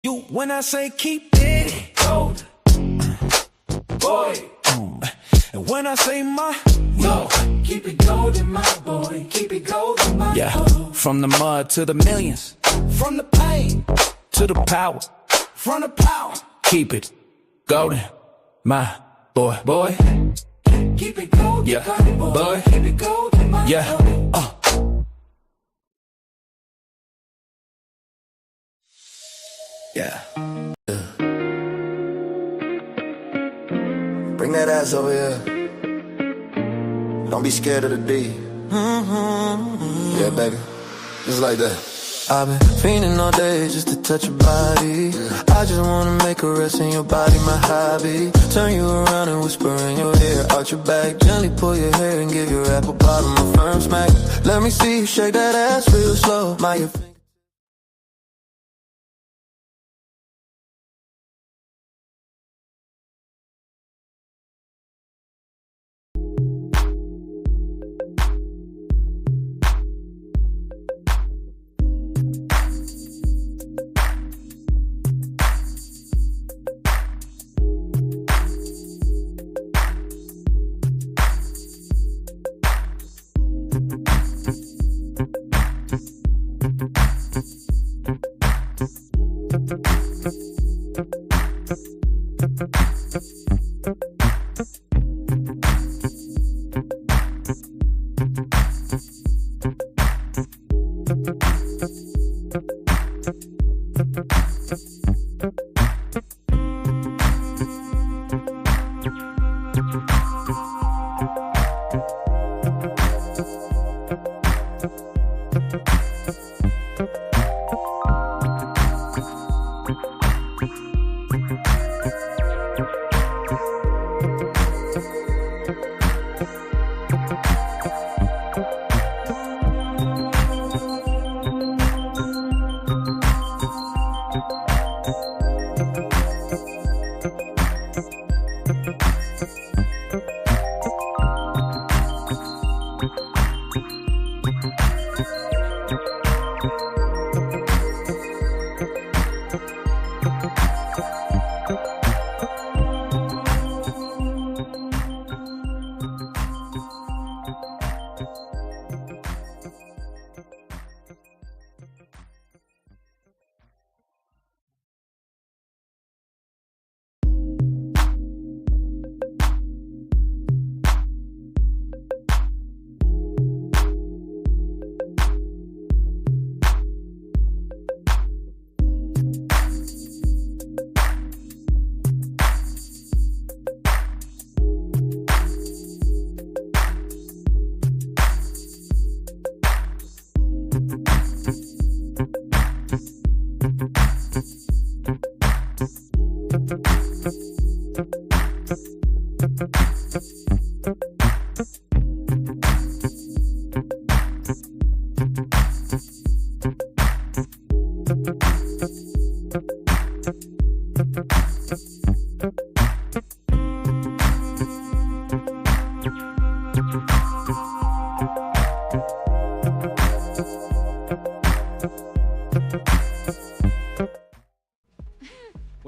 You, when I say keep it gold, boy. And when I say my, yo, keep it golden, my boy. Keep it golden, my boy. From the mud to the millions, from the pain to the power, from the power. Keep it golden, my boy, boy. Keep it golden, yeah, boy. Keep it golden, my boy. Yeah. Bring that ass over here. Don't be scared of the D. Yeah, baby. Just like that. I've been fiending all day just to touch your body. I just wanna make a rest in your body, my hobby. Turn you around and whisper in your ear, out your back. Gently pull your hair and give your apple bottom a firm smack. Let me see you shake that ass real slow. My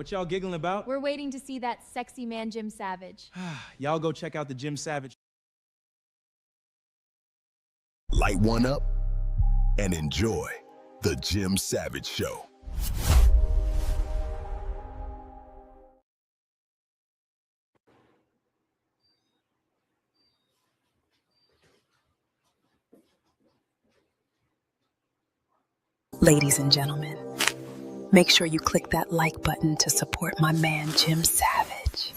What y'all giggling about? We're waiting to see that sexy man, Jim Savage. Y'all go check out the Jim Savage. Light one up and enjoy the Jim Savage Show. Ladies and gentlemen, make sure you click that like button to support my man, Jim Savage.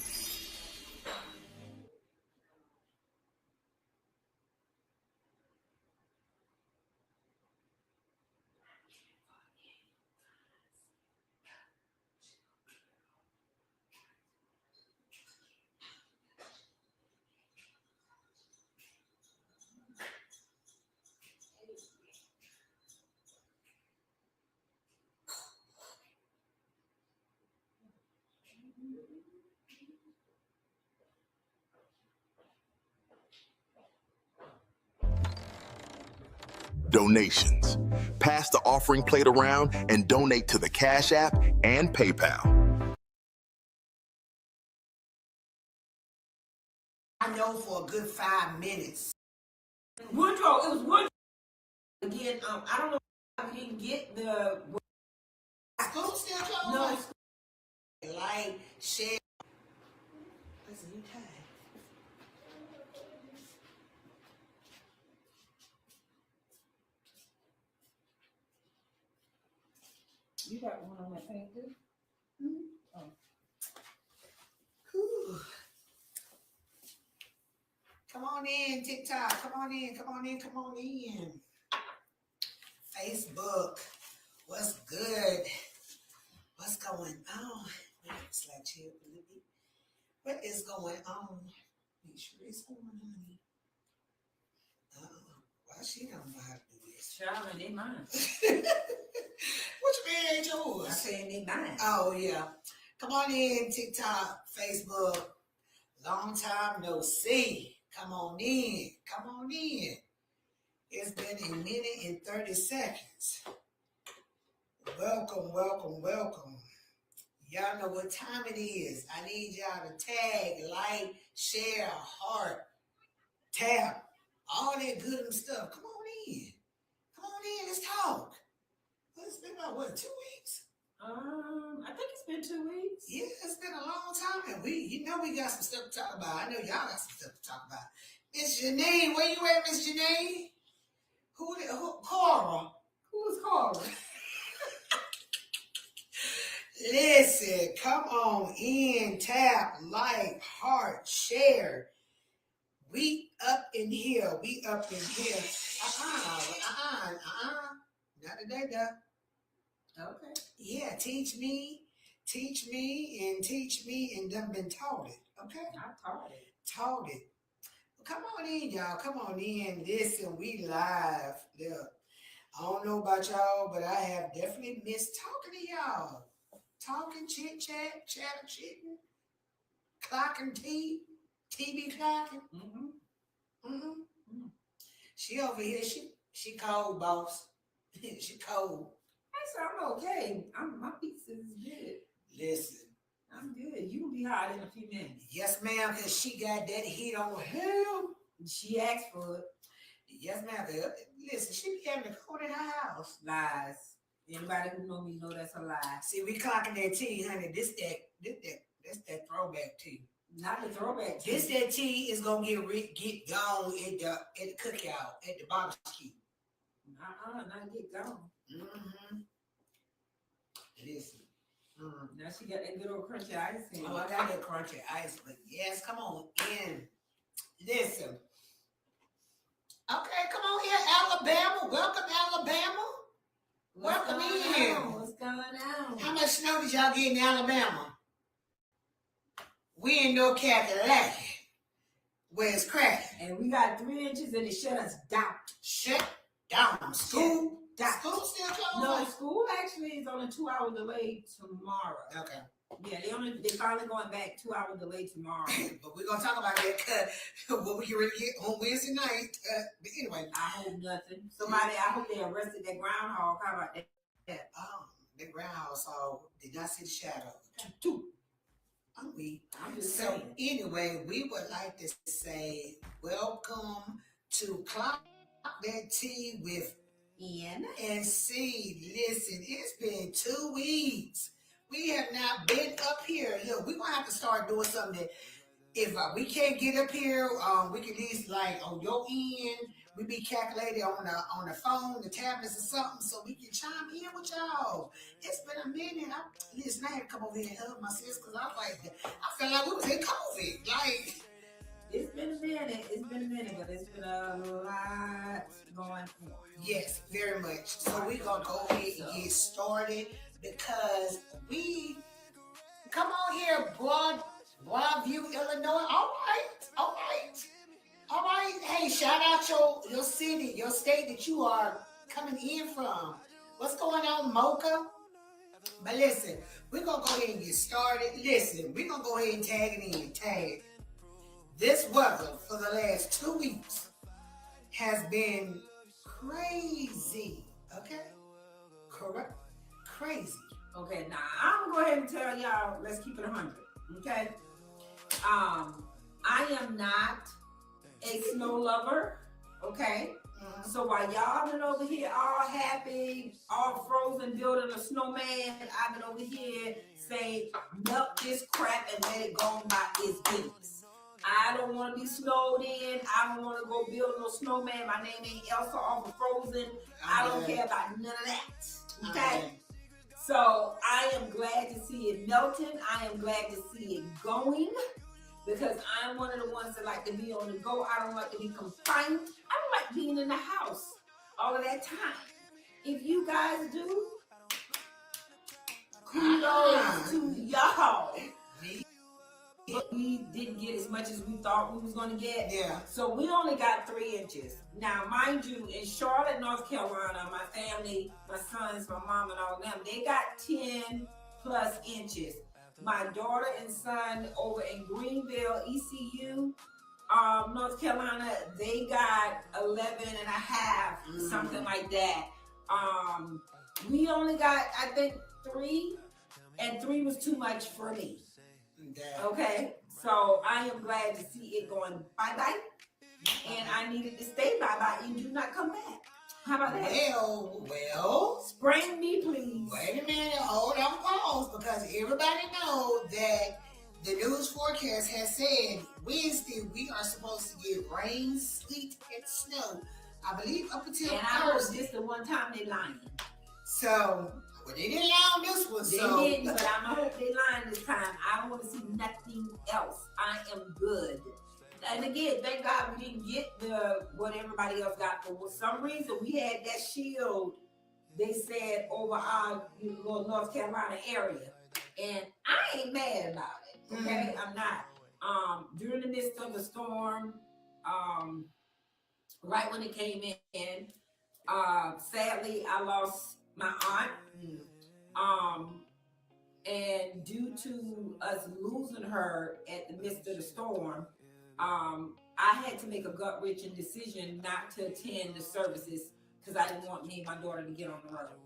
donations. Pass the offering plate around and donate to the Cash App and PayPal. I know for a good 5 minutes. Woodrow, it was Woodrow. Again, I don't know if he didn't get the... School still closed? No. Like, share. Listen, you tired. You got one on that thing too? Mm-hmm. Oh. Whew. Come on in, TikTok. Come on in, come on in, come on in. Facebook. What's good? What's going on? It's like chill a little bit. What is going on? Make sure it's on, honey. Why she don't know how to do this? Child, and they mine. What you mean ain't yours? I said they mine. Oh, yeah. Come on in, TikTok, Facebook. Long time no see. Come on in. Come on in. It's been a minute and 30 seconds. Welcome, welcome, welcome. Y'all know what time it is. I need y'all to tag, like, share, heart, tap, all that good and stuff. Come on in. Come on in. Let's talk. It's been about, what, 2 weeks? I think it's been 2 weeks. Yeah, it's been a long time. And we got some stuff to talk about. I know y'all got some stuff to talk about. Miss Janine, where you at, Miss Janine? Who, Cora? Who's Cora? Listen, come on in, tap, like, heart, share. We up in here. We up in here. Not today, though. Okay. Yeah, teach me, and done been taught it. Okay? I taught it. Taught it. Well, come on in, y'all. Come on in. Listen, we live. Look, I don't know about y'all, but I have definitely missed talking to y'all. Talking, chit-chat, chatter-chitting, clocking tea, TV clocking. She over here, she cold, boss. She cold. I'm okay. My pizza is good. Listen. I'm good. You will be hot in a few minutes. Yes, ma'am, because she got that heat on her. She asked for it. Yes, ma'am. Listen, she be having a cold in her house. Lies. Anybody who know me know that's a lie. See, we clocking that tea, honey. That's that throwback tea. Not the throwback tea. That tea is gonna get gone at the cookout, at the barbecue. Not get gone. Listen. Now she got that good old crunchy ice in. Oh, I got that crunchy ice, but yes, come on in. Listen. Okay, come on here, Alabama. Welcome, Alabama. Welcome in. What's going on? How much snow did y'all get in Alabama? We in North Carolina, where it's cracking. And we got 3 inches and it shut us down. Shut down. School? Down. School still closed? No, school actually is on a 2-hour delay tomorrow. Okay. Yeah, they finally going back 2-hour delay tomorrow. But we're going to talk about that because when we get ready to get on Wednesday night. But anyway. I hope nothing. I hope they arrested that groundhog. How about that? That groundhog saw, did not see the shadow. I'm just So saying. anyway, we would like to say welcome to Clock That Tea with Ian and C. Listen, it's been 2 weeks. We have not been up here. Look, we're going to have to start doing something that if we can't get up here, we can at least like on your end, we be calculated on the phone, the tablets or something, so we can chime in with y'all. It's been a minute. Listen, I had to come over here and hug my sis because I felt like we was in COVID. Like, it's been a minute, but it's been a lot going on. Yes, very much. So we're going to go ahead and get started because we come on here, Broadview, Illinois. All right. Hey, shout out your city, your state that you are coming in from. What's going on, Mocha? But listen, we're going to go ahead and get started. Listen, we're going to go ahead and tag it in. Tag. This weather for the last 2 weeks has been crazy. Okay? Correct. Crazy. Okay, now I'm gonna go ahead and tell y'all, let's keep it 100. Okay? I am not a snow lover. Okay? So while y'all been over here all happy, all frozen, building a snowman, I've been over here saying, melt this crap and let it go on by its business. I don't want to be snowed in. I don't want to go build no snowman. My name ain't Elsa off of Frozen. I don't care about none of that. Okay? So I am glad to see it melting. I am glad to see it going. Because I'm one of the ones that like to be on the go. I don't like to be confined. I don't like being in the house all of that time. If you guys do, kudos to y'all. But we didn't get as much as we thought we was going to get. Yeah. So we only got 3 inches. Now, mind you, in Charlotte, North Carolina, my family, my sons, my mom, and all of them, they got 10 plus inches. My daughter and son over in Greenville, ECU, North Carolina, they got 11 and a half, something like that. We only got, I think, 3, and 3 was too much for me. Okay, so I am glad to see it going bye-bye, and I needed to stay bye-bye and do not come back. How about that? Well. Spring me, please. Wait a minute, hold on, pause, because everybody know that the news forecast has said Wednesday we are supposed to get rain, sleet, and snow. I believe up until And I was Thursday. just the one time they lying. So, well, they didn't lie on this one. They So. didn't, but I hope they lying this time. I don't want to see nothing else. I am good. And again, thank God we didn't get what everybody else got. For some reason, we had that shield, they said, over our North Carolina area. And I ain't mad about it, okay? I'm not. During the midst of the storm, right when it came in, sadly, I lost my aunt. And due to us losing her at the midst of the storm, I had to make a gut-wrenching decision not to attend the services because I didn't want me and my daughter to get on the road.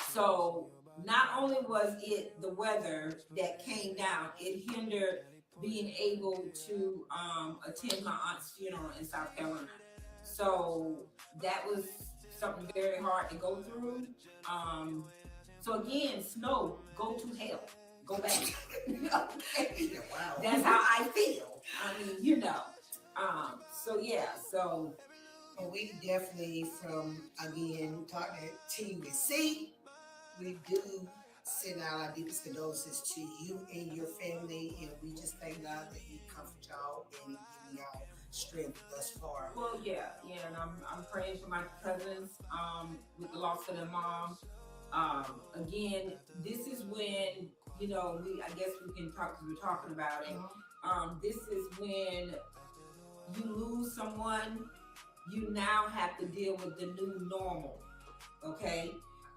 So not only was it the weather that came down, it hindered being able to attend my aunt's funeral in South Carolina. So that was something very hard to go through. So again, snow, go to hell. Go back. Okay. Wow. That's how I feel. I mean, you know. So yeah, so Well, we definitely, from again talking to TVC, we do send out our deepest condolences to you and your family, and we just thank God that He comfort y'all and give y'all strength thus far. well, yeah, and I'm praying for my cousins with the loss of their mom. Again, this is when, you know, I guess we can talk because we're talking about it. This is when you lose someone, you now have to deal with the new normal, okay?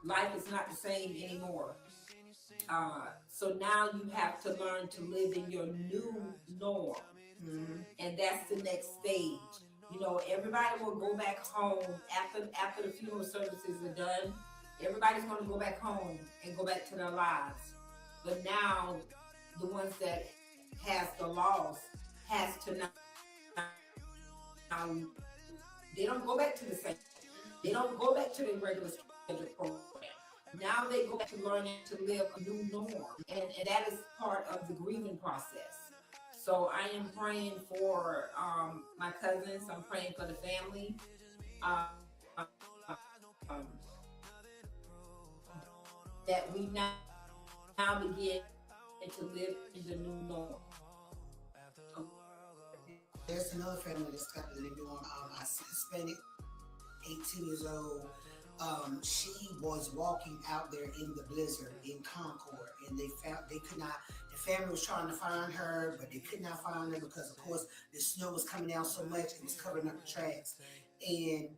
Life is not the same anymore. So now you have to learn to live in your new norm. And that's the next stage. You know, everybody will go back home after the funeral services are done. Everybody's going to go back home and go back to their lives. But now, the ones that has the loss has to now, they don't go back to the same. They don't go back to their regular scheduled program. Now they go back to learning to live a new norm. And that is part of the grieving process. So I am praying for my cousins. I'm praying for the family. That we now begin to live in the new norm. There's another family that's got to live on a Hispanic, 18 years old. She was walking out there in the blizzard in Concord, and they could not. The family was trying to find her, but they could not find her because, of course, the snow was coming down so much it was covering up the tracks. And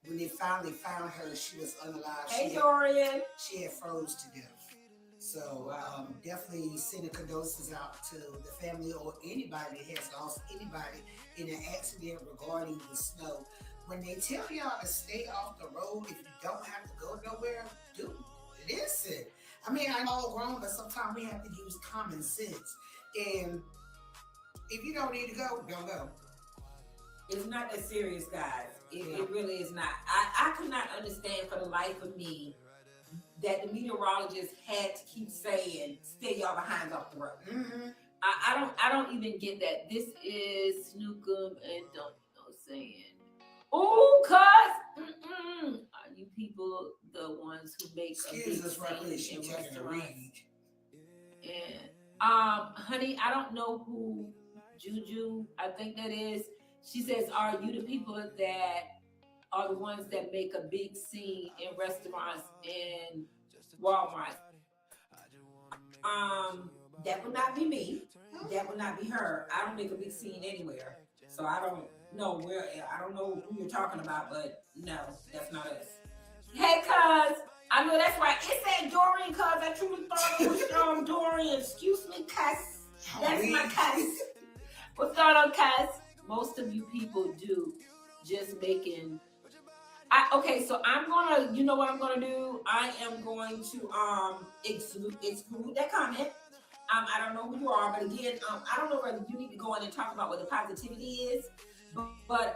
when they finally found her, she was unalive. Hey, Dorian. She had froze to death. So definitely sending condolences out to the family or anybody that has lost anybody in an accident regarding the snow. when they tell y'all to stay off the road, if you don't have to go nowhere, do listen. I mean, I'm all grown, but sometimes we have to use common sense. And if you don't need to go, don't go. It's not that serious, guys. It really is not. I could not understand for the life of me that the meteorologist had to keep saying, "Stay y'all behind off the road." Mm-hmm. I don't even get that. This is Snookum and don't know saying, "Oh, cuz are you people the ones who make a big Excuse us right quick, she scene in taking a restaurants?" read. And honey, I don't know who Juju, I think that is. She says, "Are you the people that are the ones that make a big scene in restaurants and Walmart?" That would not be me. That would not be her. I don't make a big scene anywhere, so I don't know where. I don't know who you're talking about, but no, that's not us. Hey, cuz. I know that's right. It said Dorian, cuz. I truly thought it was Dorian. Excuse me, cuz. That's my cuz. What's going on, cuz? Most of you people do just making. Okay, so I'm gonna. You know what I'm gonna do? I am going to exclude that comment. I don't know who you are, but again, I don't know whether you need to go in and talk about what the positivity is. But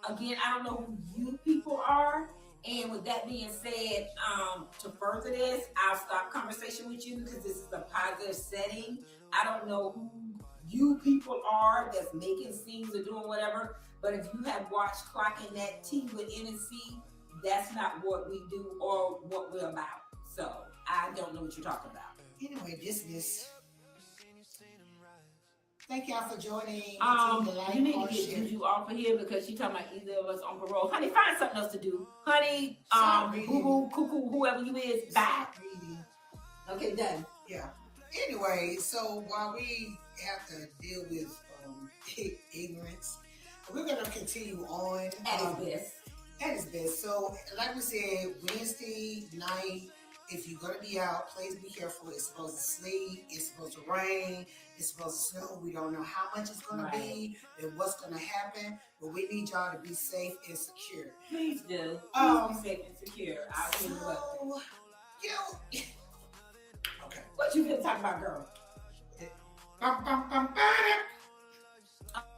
again, I don't know who you people are. And with that being said, to further this, I'll stop conversation with you because this is a positive setting. I don't know who you people are that's making scenes or doing whatever. But if you have watched Clocking That Tea with NSC, that's not what we do or what we're about. So I don't know what you're talking about. Anyway, this. Thank y'all for joining. You need to get Juju off of here because she's talking about either of us on parole. Honey, find something else to do. Honey, boo boo, cuckoo, whoever you is, bye. Okay, done. Yeah. Anyway, so while we have to deal with ignorance, we're going to continue on. At its best. At its best. So, like we said, Wednesday night, if you're going to be out, please be careful. It's supposed to sleet. It's supposed to rain. It's supposed to snow. We don't know how much it's going to be and what's going to happen, but we need y'all to be safe and secure. Please do. Please be safe and secure. Okay. What you been talking about, girl?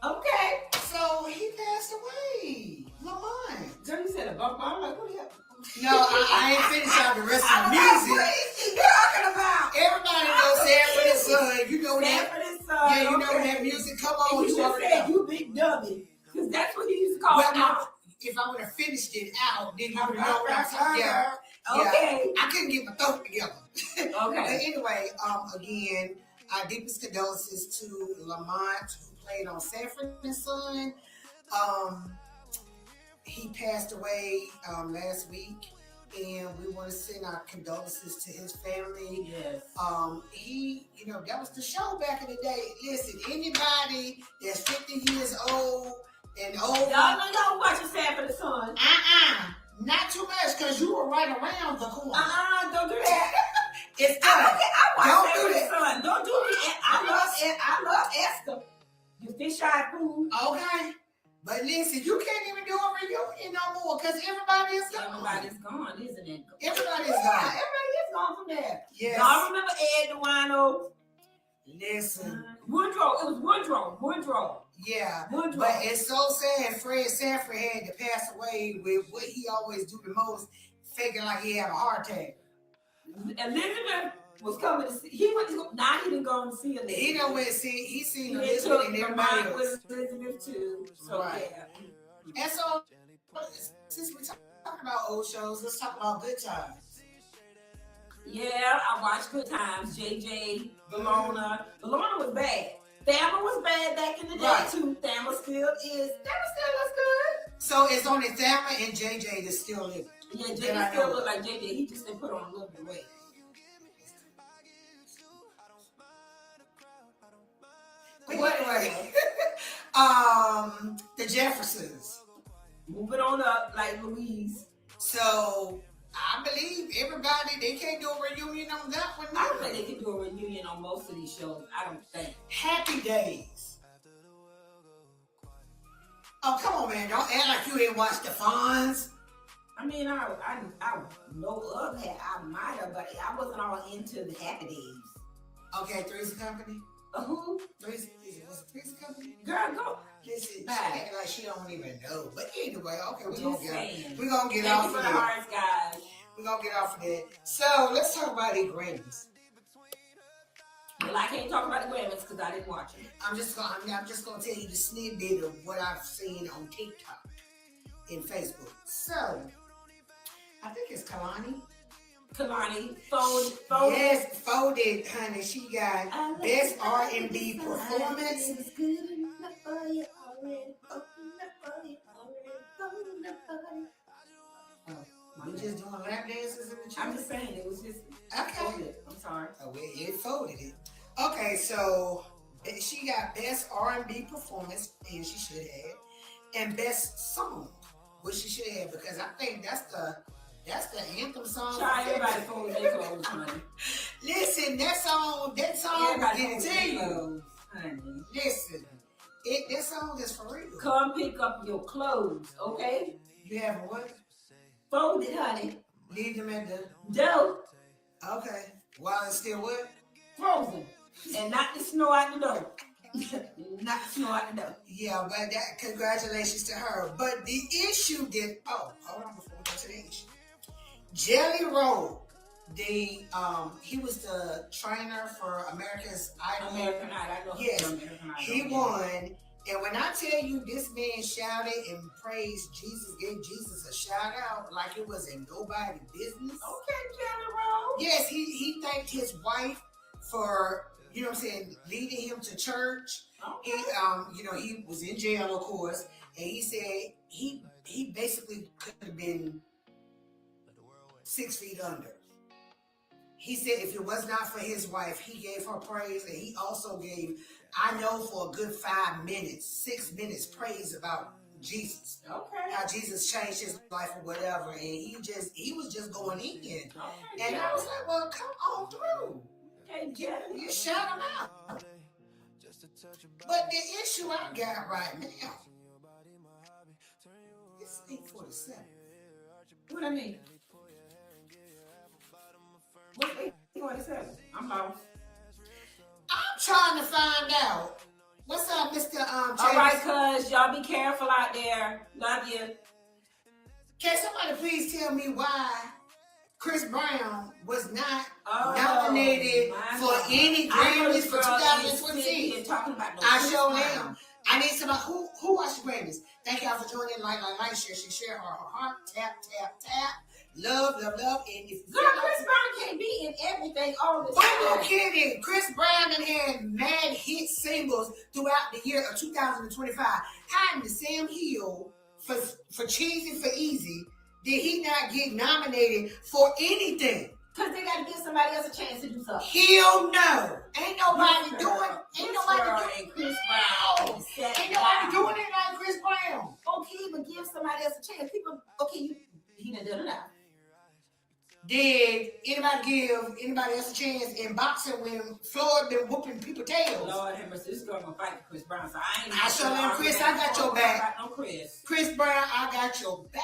Okay. So he passed away. Lamont. Girl, you said a bump. I'm like, what happened? No, I ain't finished out the rest of the music. What is he talking about? Everybody knows Sanford and Son. You know that. Sanford and Son. Yeah, you know that music. Come on, you just said you big dummy. Because that's what he used to call well, mom. If I would have finished it out, then you would know what I'm talking about. Okay. Yeah, I couldn't get my throat together. Okay. But anyway, again, our deepest condolences to Lamont, who played on Sanford and Son. He passed away last week, and we want to send our condolences to his family. Yes. That was the show back in the day. Listen, anybody that's 50 years old and older. Y'all know watching Sanford and Son. Not too much, because you were right around the corner. Don't do that. It's done. I watch Don't Sanford do and Son. Don't do it. I love Esther. You fish-eyed fool. Okay. But listen, you can't even do a reunion no more because everybody is gone. Everybody's gone, isn't it? Everybody's gone. Everybody is gone from there. Yes. Y'all remember Ed DeWino? Listen. Woodrow. It was Woodrow. Yeah. Woodrow. But it's so sad Fred Sanford had to pass away with what he always do the most, faking like he had a heart attack. Elizabeth was coming to see. He didn't go and see Elizabeth. He don't went to see. He seen He Elizabeth and took everybody mine else. with Elizabeth too. So Right. yeah. And so, since we're talking about old shows, let's talk about Good Times. Yeah, I watched Good Times. JJ, Valona. Valona was bad. Thelma was bad back in the day Right. too. Thelma still is. Thelma still looks good. So it's only Thelma and JJ that's still living. Yeah, That I JJ still know. look like JJ. He just didn't put on a little bit of weight. Anyway, the Jeffersons. Moving on up like Louise. So I believe everybody, they can't do a reunion on that one. I don't think they can do a reunion on most of these shows. I don't think. Happy Days. Oh, come on, man. Don't act like you didn't watch the Fonz. I mean, I know of that. I might have, but I wasn't all into the Happy Days. Okay, Three's Company. Who? Was it Three's Company? Girl, go. Listen, she Bye. acting like she don't even know. But anyway, okay, we're Just gonna saying. get Thank off you for of the that. hearts, guys. We're gonna get off of that. So let's talk about the Grammys. Well, I can't talk about the Grammys because I didn't watch it. I'm just gonna tell you the snippet of what I've seen on TikTok and Facebook. So I think it's Kalani. Kalani, folded. Yes, folded, honey. She got best R&B performance. It's good enough for you already. Folded up for you already. Folded up for you. We just doing lap dances in the church. I'm just saying, it was just Okay. folded. I'm sorry. Oh, it folded it. Okay, so she got best R&B performance, and she should have, and best song, which she should have, because I think that's the anthem song. Child, everybody folded their clothes, honey. Listen, that song Everybody did it folded to their you. clothes, honey. Listen, that song is for real. Come pick up your clothes, okay? You have a what? Folded, honey. Leave them at the. Dope. Okay. While it's still what? Frozen. And not the snow out the door. Not the snow out the door. Yeah, but congratulations to her. But the issue hold on before we go to the issue. Jelly Roll, he was the trainer for America's Idol. American Idol. I know Yes, American Idol. he won. And when I tell you this man shouted and praised Jesus, gave Jesus a shout out like it was in nobody's business. Okay, Jelly Roll. Yes, he thanked his wife for, you know what I'm saying, leading him to church. Okay. He was in jail, of course, and he said he basically could have been 6 feet under. He said if it was not for his wife, he gave her praise, and he also gave, I know, for a good 5 minutes, 6 minutes praise about Jesus. Okay. How Jesus changed his life or whatever, and he was just going in. Okay, And I was like, well, come on through. Okay, Jelly. You shout him out. But the issue I got right now, it's 8:47. What I mean? What 8:47? I'm lost. I'm trying to find out. What's up, Mr. Chase? All right, cuz y'all be careful out there. Love you. Can somebody please tell me why Chris Brown was not Oh, nominated my for God. any I know Grammys this for girl is 2026? sitting here talking about no I Chris sure Brown. am. I need somebody who watched the Grammys. Thank y'all for joining. Like, share her heart. Tap. Love. And if you Girl, Chris Brown can't be in everything all the Why you time. kidding? Chris Brown done had mad hit singles throughout the year of 2025. How in the Sam Hill for Cheesy for Easy did he not get nominated for anything? Because they got to give somebody else a chance to do something. Hell no. Ain't nobody Chris doing Brown it. and Chris Brown. Ain't nobody doing it like Chris Brown. Okay, but give somebody else a chance. People, he done done it now. Did anybody give anybody else a chance in boxing when Floyd been whooping people's tails? Lord have mercy, this girl gonna fight for Chris Brown, so I ain't. I sure am, Chris. I got your back. No, Chris. Chris Brown, I got your back.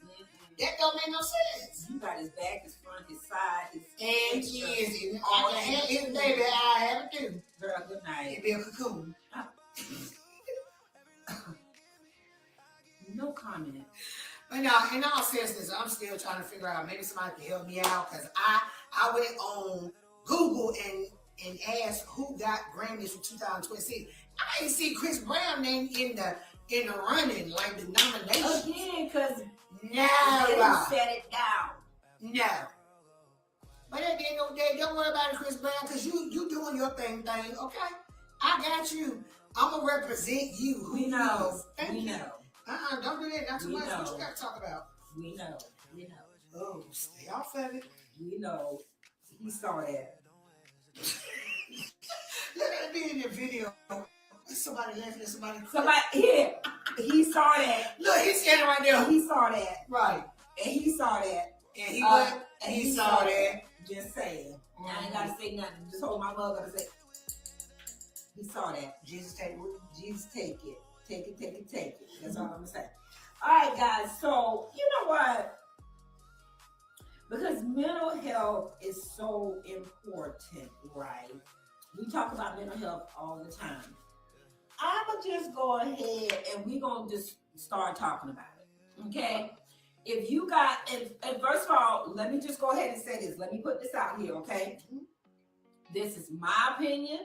Mm-hmm. That don't make no sense. You got his back, his front, his side, his And extra. yes, I can have his baby. I have it too. Girl, good night. It be a cocoon. No comment. But no, in all seriousness, I'm still trying to figure out. Maybe somebody can help me out because I went on Google and asked who got Grammys for 2026. I ain't see Chris Brown name in the running, like the nomination. Again, because No. set it down. No. But at the end of the day, don't worry about it, Chris Brown, because you doing your thing, okay? I got you. I'm going to represent you. Who We you know. is. Thank We you. know. Don't do that. Not too We much. What know. you got to talk about? We know. We know. Oh, stay off of it. We know. He saw that. Look at me in the video. Somebody laughing at somebody. Somebody here. He saw that. Look, he's standing right there. He saw that. Right. And he saw that. And he what? And he saw that. Just saying. I ain't gotta say nothing. Just hold my mother to say. He saw that. Jesus take it. Jesus take it. Take it. That's all I'm gonna say. All right, guys. So you know what? Because mental health is so important, right? We talk about mental health all the time. I'ma just go ahead and we're gonna just start talking about it. Okay? If you got, and first of all, let me just go ahead and say this. Let me put this out here, okay? This is my opinion.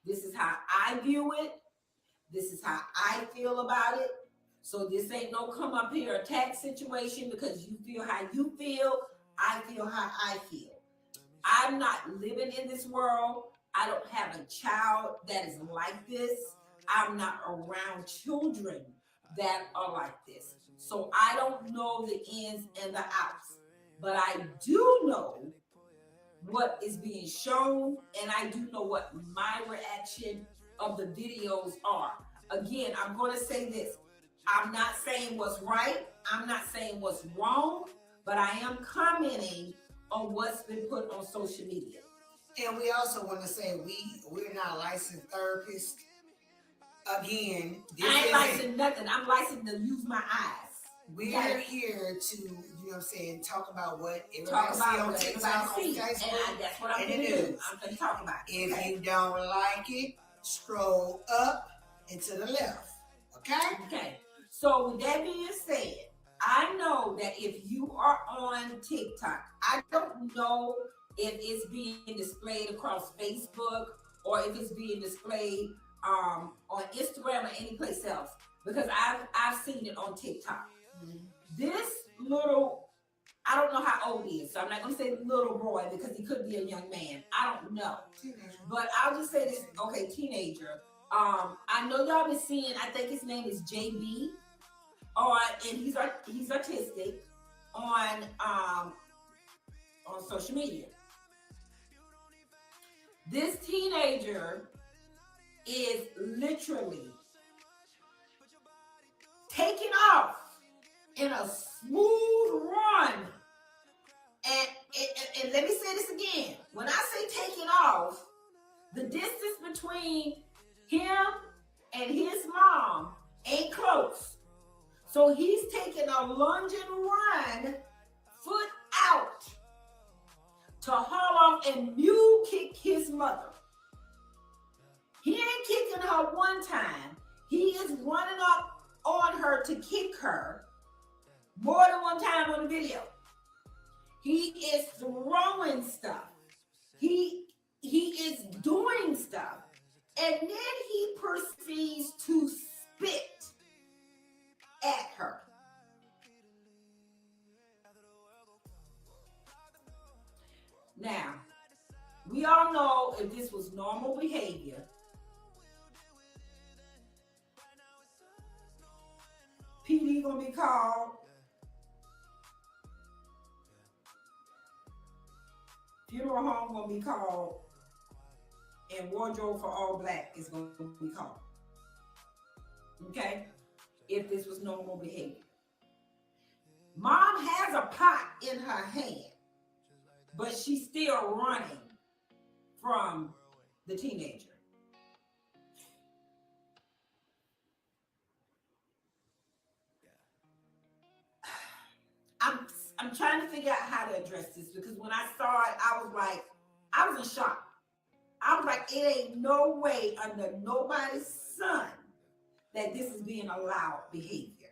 This is how I view it. This is how I feel about it. So this ain't no come up here attack situation because you feel how you feel. I feel how I feel. I'm not living in this world. I don't have a child that is like this. I'm not around children that are like this. So I don't know the ins and the outs. But I do know what is being shown, and I do know what my reaction of the videos are. Again, I'm going to say this. I'm not saying what's right. I'm not saying what's wrong, but I am commenting on what's been put on social media. And we also want to say we're not licensed therapists. Again, I ain't licensed nothing. I'm licensed to use my eyes. We're here to, you know what I'm saying, talk about what everybody see on TikTok, on Facebook, and that's what I'm going to do. I'm going to talk about it. If you don't like it, scroll up and to the left. Okay? Okay. So with that being said, I know that if you are on TikTok, I don't know if it's being displayed across Facebook or if it's being displayed on Instagram or any place else, because I've seen it on TikTok. This little, I don't know how old he is, so I'm not going to say little boy because he could be a young man. I don't know. But I'll just say this, okay, teenager. I know y'all been seeing, I think his name is JB, and he's autistic on social media. This teenager is literally taking off in a smooth run. And let me say this again. When I say taking off, the distance between him and his mom ain't close. So he's taking a lunging run, foot out, to haul off and mule kick his mother. He ain't kicking her one time. He is running up on her to kick her more than one time on the video. He is throwing stuff. He is doing stuff. And then he proceeds to spit at her. Now, we all know if this was normal behavior, PD gonna be called, funeral home gonna be called, and wardrobe for all black is gonna be called. Okay? If this was normal behavior. Mom has a pot in her hand, but she's still running from the teenager. I'm trying to figure out how to address this, because when I saw it, I was in shock. I was like, it ain't no way under nobody's sun that this is being allowed behavior.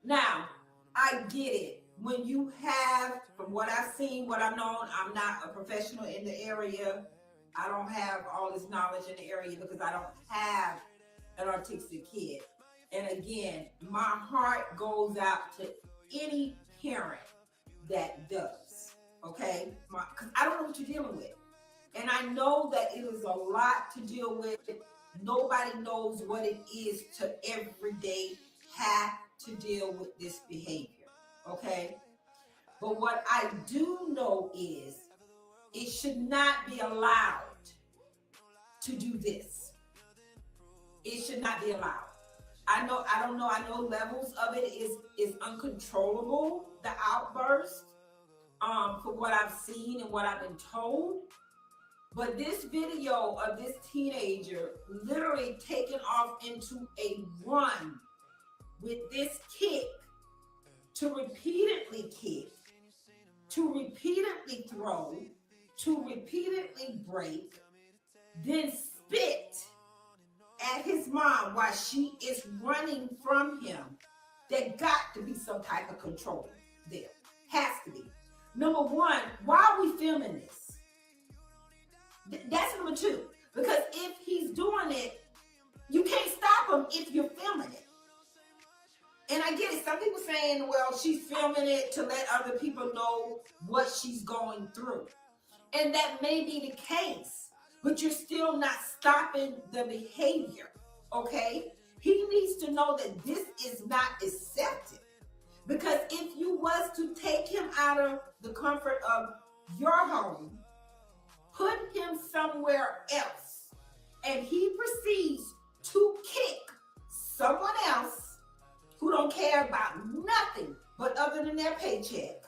Now, I get it. When you have, from what I've seen, what I've known, I'm not a professional in the area. I don't have all this knowledge in the area because I don't have an autistic kid. And again, my heart goes out to any parent that does, okay? Because I don't know what you're dealing with. And I know that it is a lot to deal with. Nobody knows what it is to every day have to deal with this behavior, okay? But what I do know is it should not be allowed to do this. It should not be allowed. I know levels of it is uncontrollable, the outburst, for what I've seen and what I've been told. But this video of this teenager literally taking off into a run with this kick to repeatedly kick, to repeatedly throw, to repeatedly break, then spit at his mom while she is running from him. There got to be some type of control there. Has to be. Number one, why are we filming this? That's number two. Because if he's doing it, you can't stop him if you're filming it. And I get it. Some people saying, well, she's filming it to let other people know what she's going through. And that may be the case, but you're still not stopping the behavior, okay? He needs to know that this is not accepted. Because if you was to take him out of the comfort of your home, put him somewhere else, and he proceeds to kick someone else who don't care about nothing but other than their paycheck.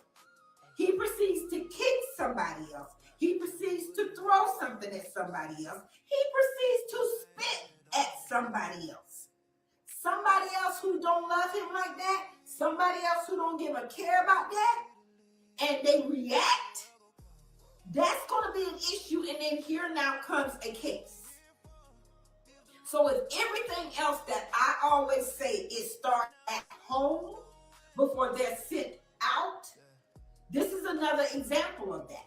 He proceeds to kick somebody else. He proceeds to throw something at somebody else. He proceeds to spit at somebody else. Somebody else who don't love him like that, somebody else who don't give a care about that, and they react, that's going to be an issue. And then here now comes a case. So if everything else that I always say is start at home before they're sent out, this is another example of that.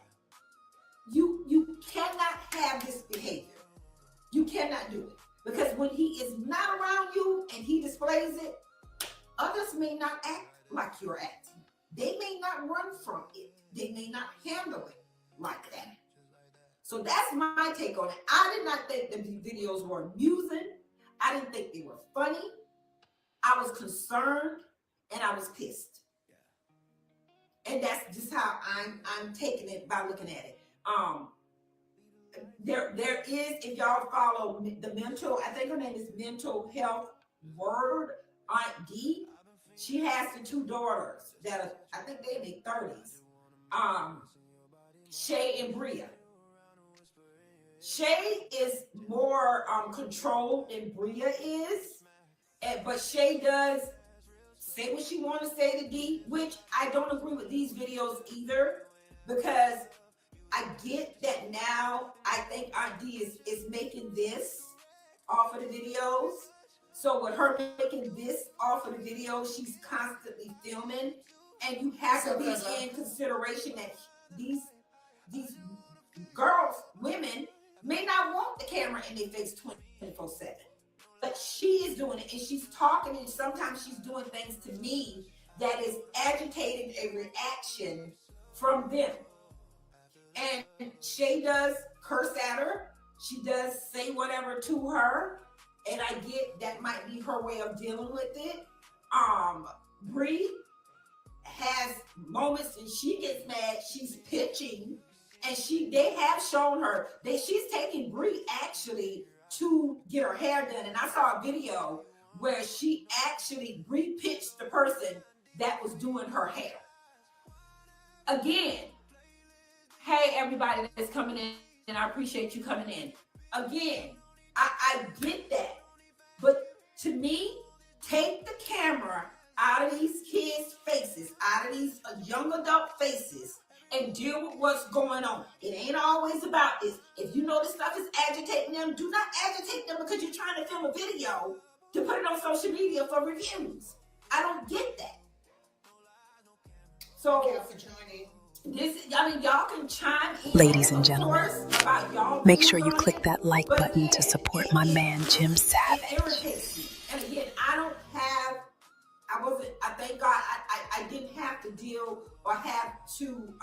You cannot have this behavior. You cannot do it. Because when he is not around you and he displays it, others may not act like you're acting. They may not run from it. They may not handle it like that. So that's my take on it. I did not think the videos were amusing. I didn't think they were funny. I was concerned and I was pissed. And that's just how I'm taking it by looking at it. There is, if y'all follow the mental, I think her name is Mental Health Word, Aunt D. She has the two daughters that are, I think they're in their 30s. Shay and Bria. Shay is more controlled than Bria is, but Shay does say what she want to say to D, which I don't agree with these videos either, because I get that now I think Aunt D is making this off of the videos. So with her making this off of the videos, she's constantly filming, and you have to be in consideration that these girls, women, may not want the camera in their face 24/7. But she is doing it, and she's talking, and sometimes she's doing things to me that is agitating a reaction from them. And Shay does curse at her. She does say whatever to her. And I get that might be her way of dealing with it. Bree has moments and she gets mad. She's pitching. And they have shown her that she's taking Bree actually to get her hair done. And I saw a video where Bree pitched the person that was doing her hair. Again, hey, everybody that's coming in, and I appreciate you coming in. Again, I get that. But to me, take the camera out of these kids' faces, out of these young adult faces, and deal with what's going on. It ain't always about this. If you know this stuff is agitating them, do not agitate them because you're trying to film a video to put it on social media for reviews. I don't get that. So, Thank you for joining. Y'all can chime in. Ladies and gentlemen, make sure you click that like button to support my man, Jim Savage. It irritates me. And again, I thank God I didn't have to deal or have to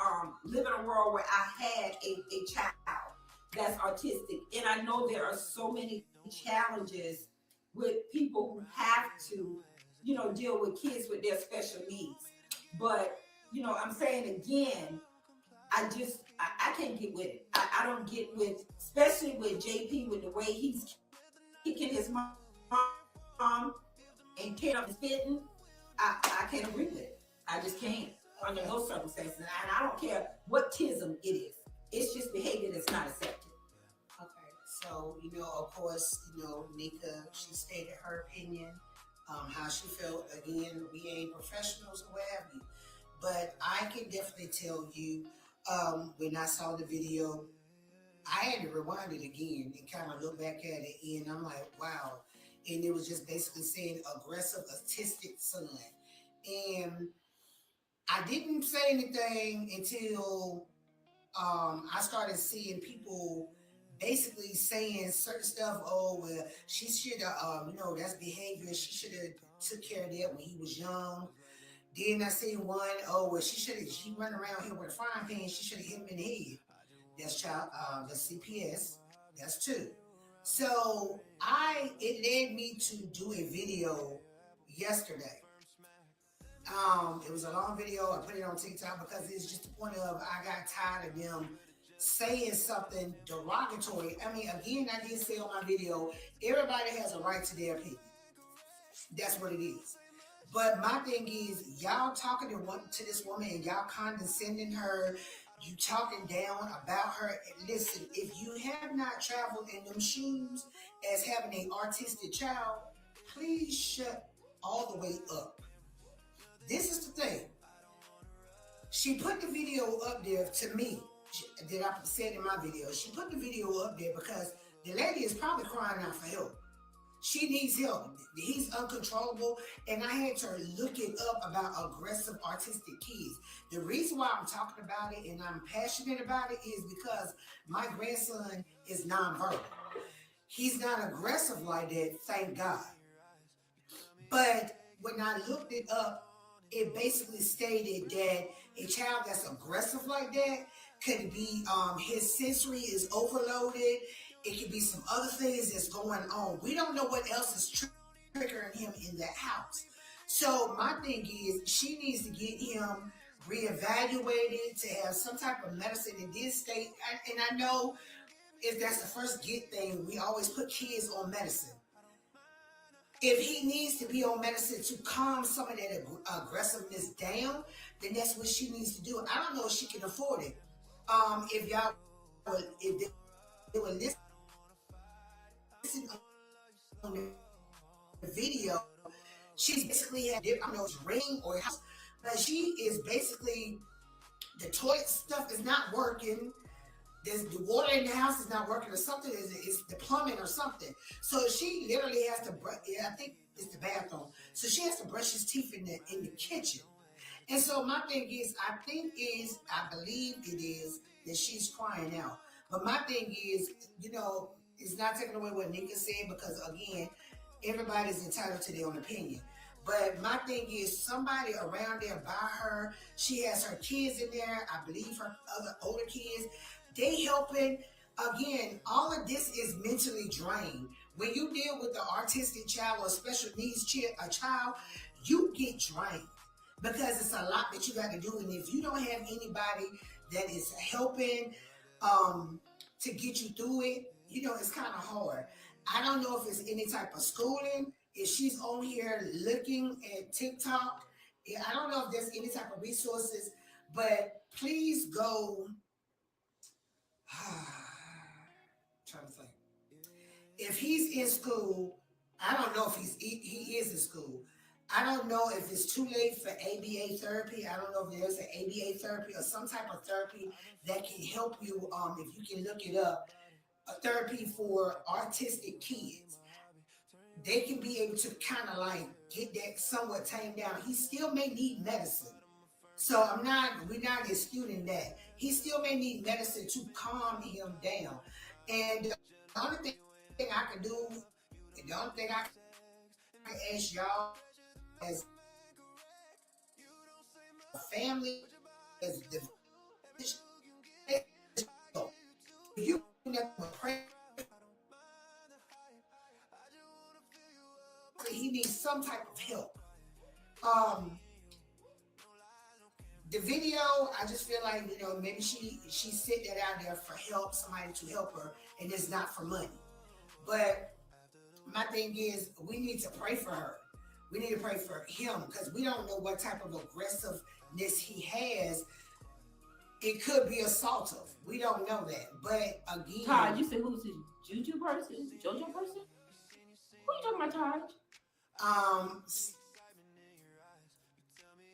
live in a world where I had a child that's autistic. And I know there are so many challenges with people who have to, deal with kids with their special needs. But, I'm saying again, I can't get with it. I don't get with, especially with JP, with the way he's kicking his mom and tearing up his spitting. I can't agree with it. I just can't under those circumstances. And I don't care what tism it is. It's just behavior that's not accepted. So, you know, of course, you know, Nika, she stated her opinion, how she felt. Again, we ain't professionals or what have you. But I can definitely tell you, when I saw the video, I had to rewind it again and kind of look back at it, and I'm like, wow. And it was just basically saying aggressive, autistic son. And I didn't say anything until I started seeing people basically saying certain stuff. Oh, well, she should have, you know, that's behavior. She should have took care of that when he was young. Then I seen one, oh, well, she run around here with a frying pan. She should have hit him in the head. That's that's CPS. That's 2. So it led me to do a video yesterday. It was a long video. I put it on TikTok because it's just the point of I got tired of them saying something derogatory. I mean, again, I did say on my video, everybody has a right to their opinion. That's what it is. But my thing is, y'all talking to this woman and y'all condescending her, you talking down about her. Listen, if you have not traveled in them shoes as having an autistic child, please shut all the way up. This is the thing. She put the video up there to me, that I said in my video. She put the video up there because the lady is probably crying out for help. She needs help. He's uncontrollable, and I had to look it up about aggressive autistic kids. The reason why I'm talking about it and I'm passionate about it is because my grandson is nonverbal. He's not aggressive like that, thank God. But when I looked it up, it basically stated that a child that's aggressive like that could be his sensory is overloaded. It could be some other things that's going on. We don't know what else is triggering him in that house. So my thing is, she needs to get him reevaluated, to have some type of medicine in this state. And I know if that's the first get thing, we always put kids on medicine. If he needs to be on medicine to calm some of that aggressiveness down, then that's what she needs to do. I don't know if she can afford it. If y'all would, if they would listen on the video, she's basically had, I don't know, it's ring or house, but she is basically, the toilet stuff is not working. The water in the house is not working, or something. It's the plumbing or something. So she literally has to brush. Yeah, I think it's the bathroom. So she has to brush his teeth in the kitchen. And so my thing is, I believe it is that she's crying out. But my thing is, you know, it's not taking away what Nika said, because again, everybody's entitled to their own opinion. But my thing is, somebody around there by her, she has her kids in there. I believe her other older kids. They helping. Again, all of this is mentally drained. When you deal with the autistic child or special needs child, you get drained because it's a lot that you got to do. And if you don't have anybody that is helping to get you through it, you know, it's kind of hard. I don't know if it's any type of schooling. If she's on here looking at TikTok, I don't know if there's any type of resources, but please go. Trying to think. If he's in school, I don't know if he is in school. I don't know if it's too late for ABA therapy. I don't know if there's an ABA therapy or some type of therapy that can help you. If you can look it up, a therapy for autistic kids. They can be able to kind of like get that somewhat tamed down. He still may need medicine. So we're not disputing that. He still may need medicine to calm him down. And the only thing I can do, the only thing I can ask y'all as a family, as the you never pray. He needs some type of help. The video, I just feel like, you know, maybe she sent that out there for help, somebody to help her, and it's not for money. But my thing is, we need to pray for her. We need to pray for him, because we don't know what type of aggressiveness he has. It could be assaultive. We don't know that. But again, Todd, you said who's he? Juju person? JoJo person? Who you talking about, Taj?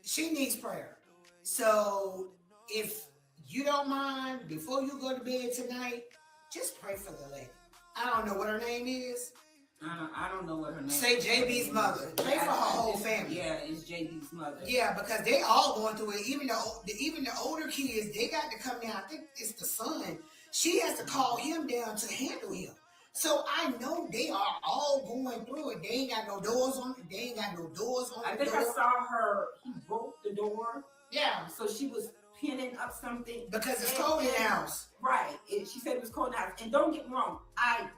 She needs prayer. So if you don't mind, before you go to bed tonight, just pray for the lady. I don't know what her name is. I don't know what her name Say is. JB's mother. Pray for her whole family. Yeah, it's JB's mother. Yeah, because they all going through it. Even the older kids, they got to come down. I think it's the son. She has to call him down to handle him. So I know they are all going through it. They ain't got no doors on it. They ain't got no doors on I the think door. I saw her. He broke the door. Yeah. So she was pinning up something. Because it's cold in the house. Right. She said it was cold in the house. And don't get me wrong. I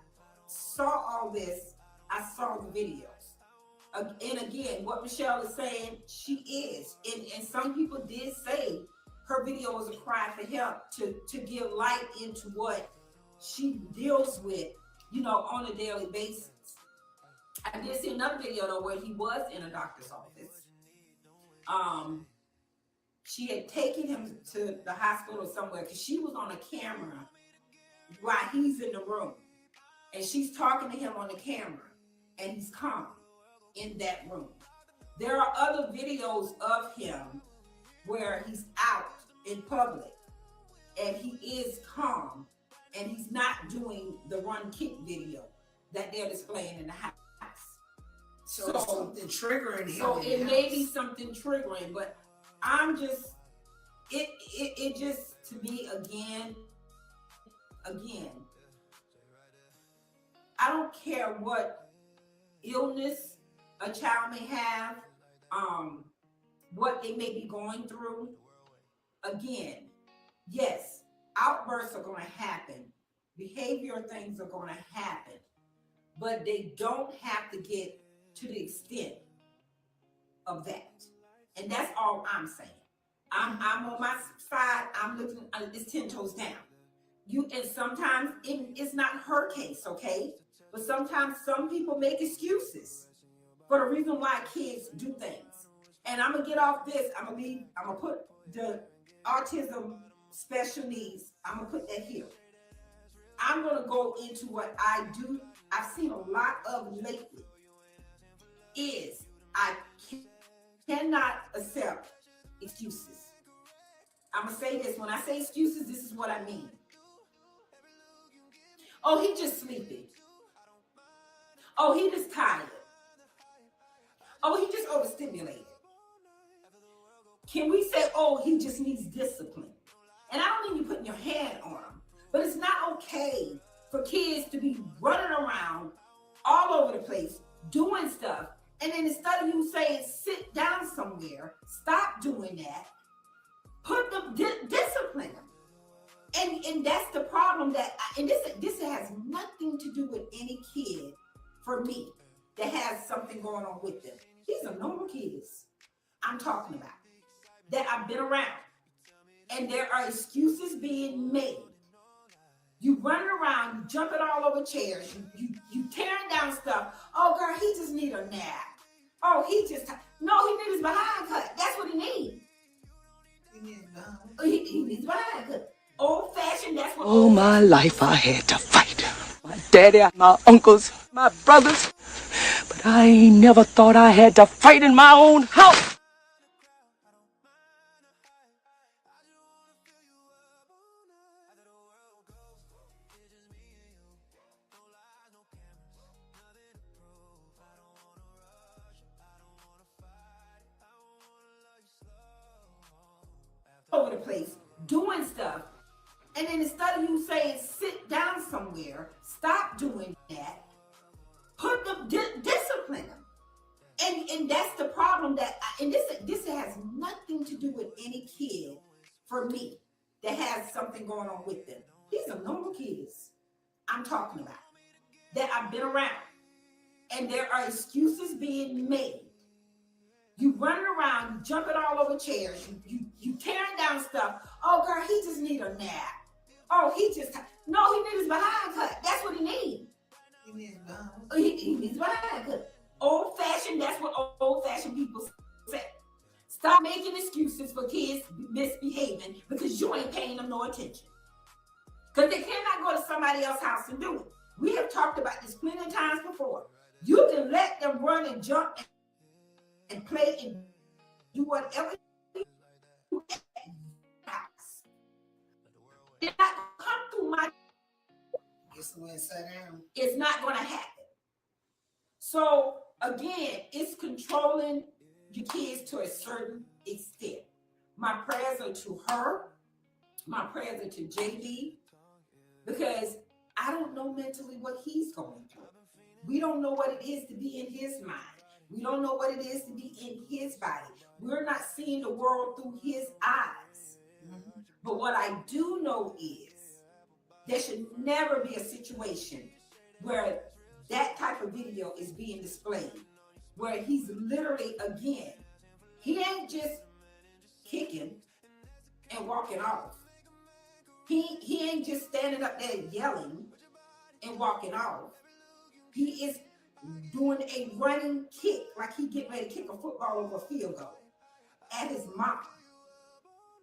saw all this. I saw the videos. And again, what Michelle is saying, she is. And some people did say her video was a cry for help to give light into what she deals with, you know, on a daily basis. I did see another video though where he was in a doctor's office. She had taken him to the hospital somewhere because she was on a camera while he's in the room. And she's talking to him on the camera and he's calm in that room. There are other videos of him where he's out in public and he is calm and he's not doing the run kick video that they're displaying in the house. So something triggering him. So it may be something triggering, but I'm just, it just, to me, again, I don't care what illness a child may have, what they may be going through. Again, yes, outbursts are going to happen. Behavioral things are going to happen, but they don't have to get to the extent of that. And that's all I'm saying. I'm on my side. I'm looking at this 10 toes down. And sometimes it's not her case, okay? But sometimes some people make excuses for the reason why kids do things. And I'm gonna get off this. I'm gonna put the autism special needs. I'm gonna put that here. I'm gonna go into what I do. I've seen a lot of lately. Is I cannot accept excuses. I'm gonna say this. When I say excuses, this is what I mean. Oh, he just sleepy. Oh, he just tired. Oh, he just overstimulated. Can we say, oh, he just needs discipline? And I don't mean you putting your hand on him, but it's not okay for kids to be running around all over the place doing stuff. And then instead of you saying, sit down somewhere, stop doing that, put them, discipline them. And that's the problem this has nothing to do with any kid for me that has something going on with them. These are normal kids I'm talking about that I've been around. And there are excuses being made. You running around, you jumping all over chairs, you tearing down stuff. Oh girl, he just need a nap. Oh, he needs his behind cut. That's what he needs. He needs behind cut. Old fashioned, that's what. All my life I had to fight. My daddy, my uncles, my brothers. But I never thought I had to fight in my own house. Over the place doing stuff, and then instead of you saying sit down somewhere, stop doing that, put them, discipline them. And that's the problem and this has nothing to do with any kid for me that has something going on with them. These are normal kids I'm talking about that I've been around, and there are excuses being made. You running around, you jumping all over chairs, you tearing down stuff. Oh girl, he just need a nap. Oh, he needs his behind cut. That's what he needs. He needs behind cut. Old fashioned, that's what old fashioned people say. Stop making excuses for kids misbehaving because you ain't paying them no attention. Because they cannot go to somebody else's house and do it. We have talked about this plenty of times before. You can let them run and jump and play and do whatever you do at the house. It's not gonna come through my. It's not going to happen. So again, it's controlling your kids to a certain extent. My prayers are to her. My prayers are to JB, because I don't know mentally what he's going through. We don't know what it is to be in his mind. We don't know what it is to be in his body. We're not seeing the world through his eyes. But what I do know is there should never be a situation where that type of video is being displayed, where he's literally, again, he ain't just kicking and walking off. He ain't just standing up there yelling and walking off. He is doing a running kick, like he getting ready to kick a football over a field goal at his mom.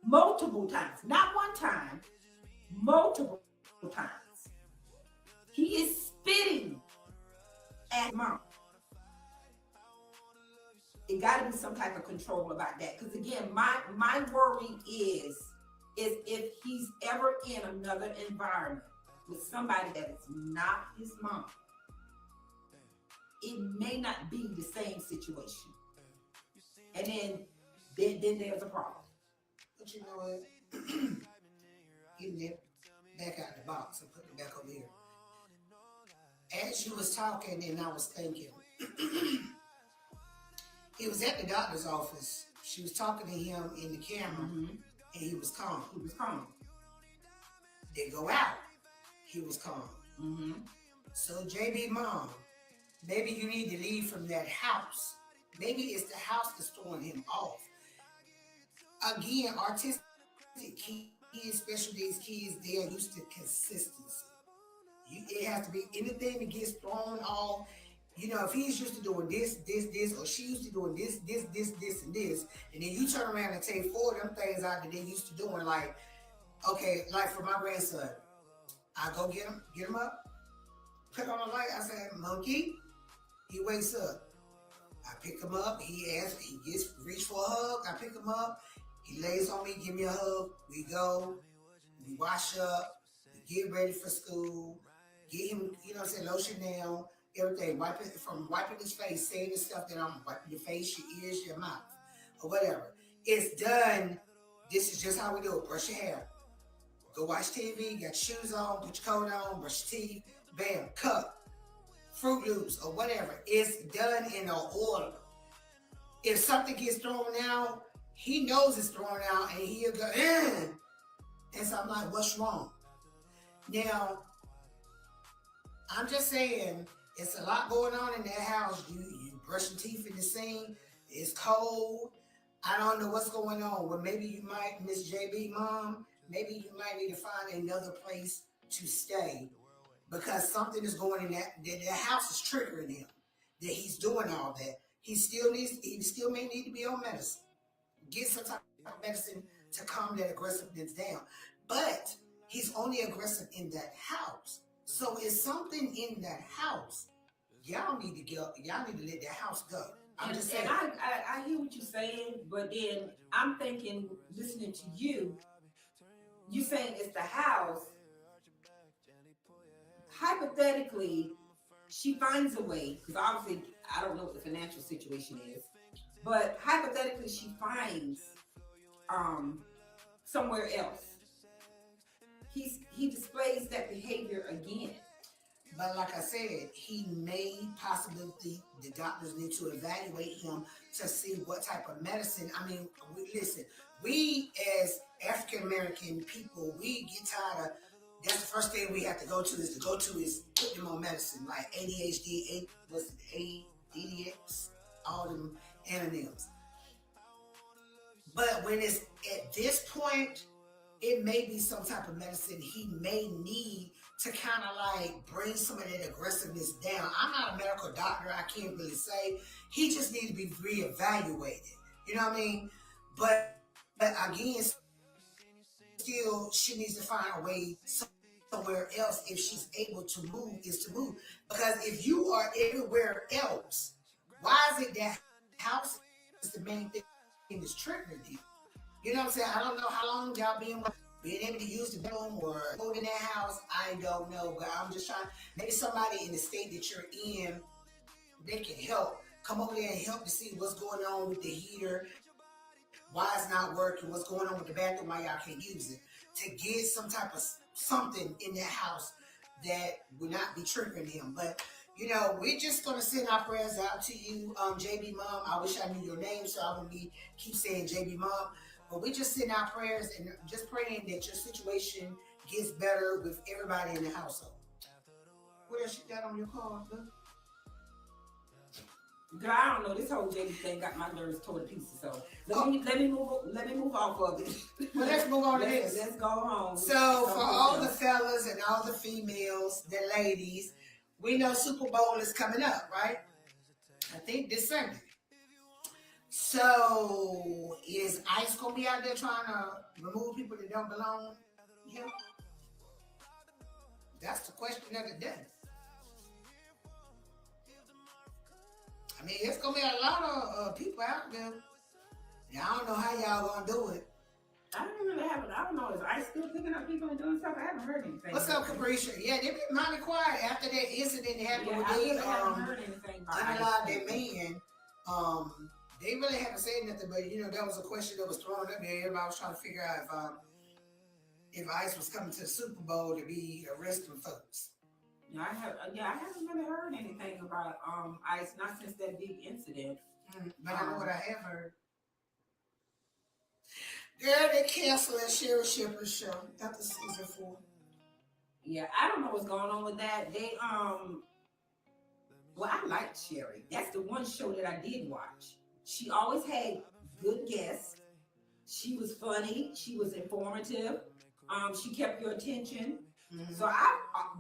Multiple times, not one time, multiple times. He is spitting at mom. It got to be some type of control about that, because again, my worry is if he's ever in another environment with somebody that is not his mom, it may not be the same situation, and then there's a problem. But you know what? Getting it back out the box and putting it back over here. As you was talking, and I was thinking, he was at the doctor's office. She was talking to him in the camera, and he was calm. He was calm. They go out. He was calm. So JB mom, maybe you need to leave from that house. Maybe it's the house that's throwing him off. Again, autistic kids, especially these kids, they are used to consistency. It has to be anything that gets thrown off. You know, if he's used to doing this, or she used to doing this, and this, and then you turn around and take 4 of them things out that they used to doing, like, okay, like for my grandson, I go get him up, put on the light, I say, monkey, he wakes up. I pick him up, he reach for a hug, I pick him up, he lays on me, give me a hug, we go, we wash up, we get ready for school, get him, you know what I'm saying, lotion down, everything, wiping his face, saying the stuff that I'm wiping your face, your ears, your mouth, or whatever. It's done. This is just how we do it. Brush your hair. Go watch TV, got your shoes on, put your coat on, brush your teeth, bam, cup, Fruit Loops, or whatever. It's done in order. If something gets thrown out, he knows it's thrown out, and he'll go, and so I'm like, what's wrong? Now, I'm just saying, it's a lot going on in that house. You brush your teeth in the sink. It's cold. I don't know what's going on. Well, maybe you might, Miss JB mom, maybe you might need to find another place to stay, because something is going in that house is triggering him, that he's doing all that. He still may need to be on medicine. Get some type of medicine to calm that aggressiveness down. But he's only aggressive in that house. So it's something in that house. Y'all need to go. Y'all need to let that house go. I'm just saying. And I hear what you're saying, but then I'm thinking, listening to you saying it's the house. Hypothetically, she finds a way, because obviously I don't know what the financial situation is, but hypothetically she finds somewhere else. He displays that behavior again. But like I said, he may possibly, the doctors need to evaluate him to see what type of medicine. I mean, we as African-American people, we get tired of, that's the first thing we have to go to is put them on medicine, like ADHD, ADX, all them antonyms. But when it's at this point, it may be some type of medicine he may need to kind of like bring some of that aggressiveness down. I'm not a medical doctor. I can't really say. He just needs to be reevaluated. You know what I mean? But again, still, she needs to find a way, some somewhere else if she's able to move is to move. Because if you are everywhere else, why is it that house is the main thing that's triggering you? You know what I'm saying? I don't know how long y'all being able to use the bedroom or moving that house. I don't know, but I'm just trying. Maybe somebody in the state that you're in, they can help. Come over there and help to see what's going on with the heater, why it's not working, what's going on with the bathroom, why y'all can't use it. To get some type of something in that house that would not be triggering him. But you know, we're just gonna send our prayers out to you, JB Mom. I wish I knew your name so I wouldn't keep saying JB Mom. But we just send our prayers and just praying that your situation gets better with everybody in the household. What else you got on your card, huh? Girl, I don't know. This whole JB thing got my nerves torn to pieces. So let me move off of it. Well, let's move on to this. Let's go home. So for all the fellas and all the females, the ladies, we know Super Bowl is coming up, right? I think this Sunday. So is ICE gonna be out there trying to remove people that don't belong here? That's the question of the day. I mean, it's gonna be a lot of people out there. I don't know how y'all gonna do it. I don't know. Is ICE still picking up people and doing stuff? I haven't heard anything. What's up, Capricia? Yeah, they've been mighty quiet after that incident happened with I haven't heard anything about that man. They really haven't said nothing, but you know, that was a question that was thrown up there. Everybody was trying to figure out if ICE was coming to the Super Bowl to be arresting folks. Yeah, I haven't really heard anything about ICE, not since that big incident. But I know what I have heard. Girl, they canceled that Sherry Shepherd show after season 4. Yeah, I don't know what's going on with that. They well, I liked Sherry. That's the one show that I did watch. She always had good guests. She was funny. She was informative. She kept your attention. Mm-hmm. So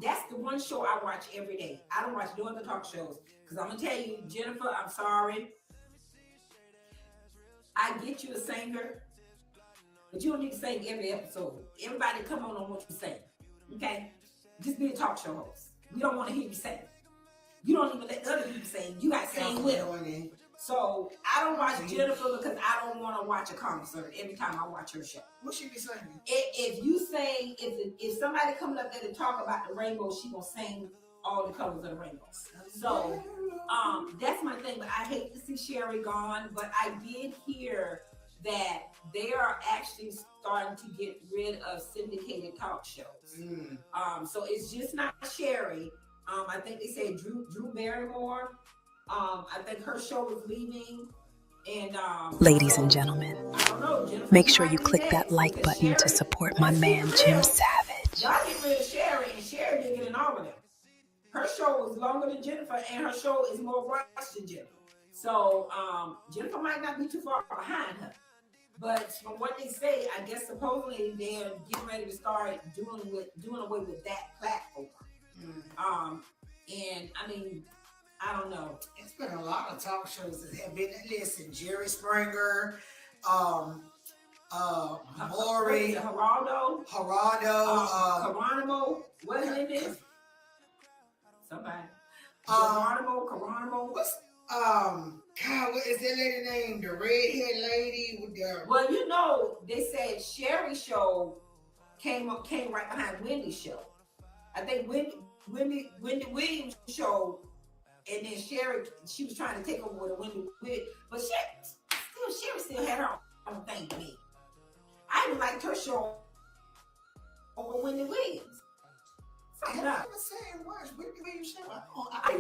that's the one show I watch every day. I don't watch no other talk shows. Because I'm going to tell you, Jennifer, I'm sorry. I get you a singer, but you don't need to sing every episode. Everybody come on what you sing. Okay? Just be a talk show host. We don't want to hear you sing. You don't even let other people sing. You got to sing with them. So I don't watch Jennifer because I don't want to watch a concert every time I watch her show. What she be singing? If you sing, if somebody coming up there to talk about the rainbow, she gonna sing all the colors of the rainbow. So that's my thing. But I hate to see Sherry gone. But I did hear that they are actually starting to get rid of syndicated talk shows. So it's just not Sherry. I think they said Drew Barrymore. I think her show is leaving. And ladies and gentlemen, make sure you click that like button to support my man Jim Savage. Y'all get rid of Sherry, and Sherry didn't get in all of them. Her show is longer than Jennifer, and her show is more watched than Jennifer. So Jennifer might not be too far behind her. But from what they say, I guess supposedly they're getting ready to start doing away with that platform. And I mean, I don't know. It's been a lot of talk shows that have been. Listen, Jerry Springer, Maury, Geraldo, Geronimo. What is it? Is somebody? Geronimo. What's God? What is that lady name? The redhead lady with the. Well, you know, they said Sherry's show came right behind Wendy's show. I think Wendy Williams' show. And then Sherry, she was trying to take over with a Wendy Williams, but Sherry still had her own thing to me. I even liked her show over Wendy Williams. I never said watch Wendy Williams show. I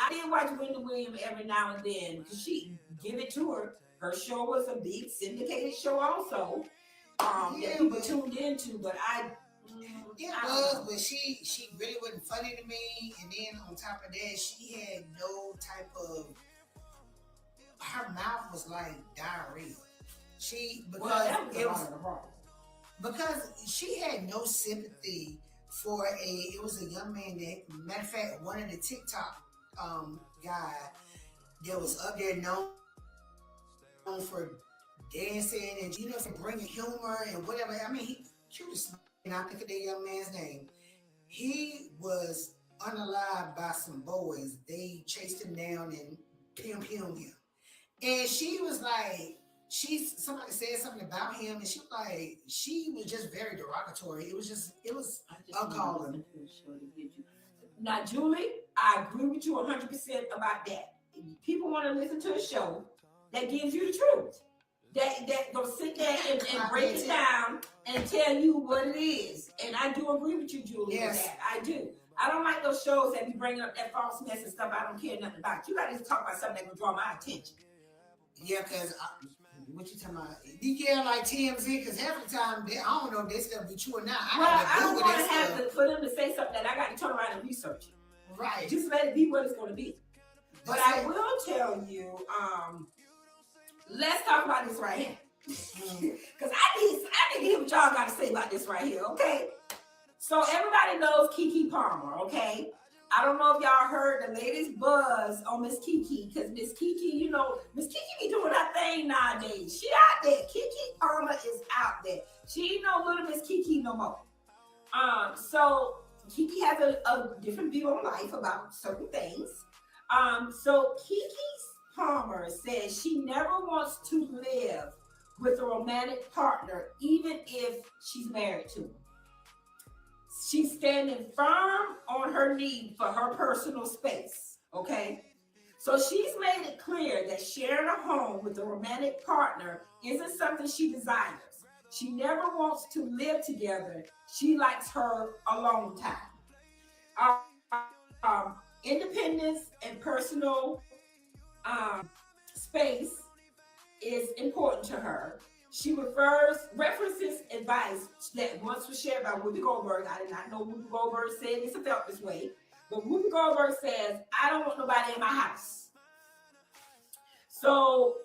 did watch Wendy Williams every now and then because she give it to her. Her show was a big syndicated show also that people tuned into, but it was, but she really wasn't funny to me. And then on top of that, she had no type of. Her mouth was like diarrhea. Because she had no sympathy for it was a young man that, matter of fact, one of the TikTok guy that was up there known for dancing and for bringing humor and whatever. I mean, he cute as. And I think of that young man's name. he was unalived by some boys. They chased him down and pimp him. And she was like, somebody said something about him, and she was just very derogatory. It was uncalled. Now, Julie, I agree with you 100% about that. People want to listen to a show that gives you the truth. That go sit there and break it down and tell you what it is. And I do agree with you, Julie, with that. I do. I don't like those shows that be bringing up that false mess and stuff I don't care nothing about. You got to talk about something that will draw my attention. Yeah, because what you talking about? Yeah, like TMZ, because half the time, I don't know if this stuff be true or not. I don't want to have for them to say something that I got to turn around and research it. Right. Just let it be what it's going to be. But I will tell you, let's talk about this right here. Because I need to hear what y'all got to say about this right here, okay? So everybody knows Keke Palmer, okay? I don't know if y'all heard the latest buzz on Miss Keke, because Miss Keke, you know, Miss Keke be doing her thing nowadays. She out there. Keke Palmer is out there. She ain't no little Miss Keke no more. So Keke has a different view on life about certain things. So Keke Palmer says she never wants to live with a romantic partner, even if she's married to him. She's standing firm on her need for her personal space, okay? So she's made it clear that sharing a home with a romantic partner isn't something she desires. She never wants to live together. She likes her alone time. Independence and personal space is important to her. She references advice that once was shared by Whoopi Goldberg. I did not know Whoopi Goldberg said this or felt this way, but Whoopi Goldberg says, I don't want nobody in my house. So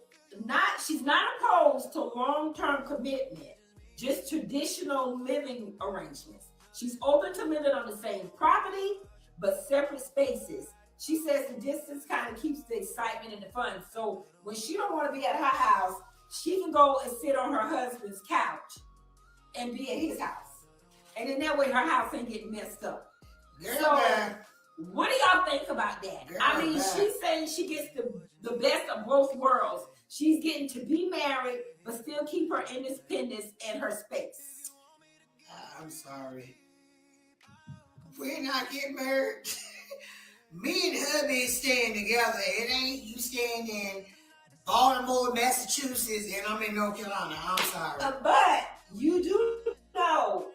she's not opposed to long-term commitment, just traditional living arrangements. She's open to living on the same property, but separate spaces. She says the distance kind of keeps the excitement and the fun. So when she don't want to be at her house, she can go and sit on her husband's couch and be at his house. And then that way her house ain't getting messed up. What do y'all think about that? She's saying she gets the best of both worlds. She's getting to be married, but still keep her independence and her space. I'm sorry. We're not getting married. Me and hubby is staying together. It ain't you staying in Baltimore, Massachusetts, and I'm in North Carolina. I'm sorry. But you do know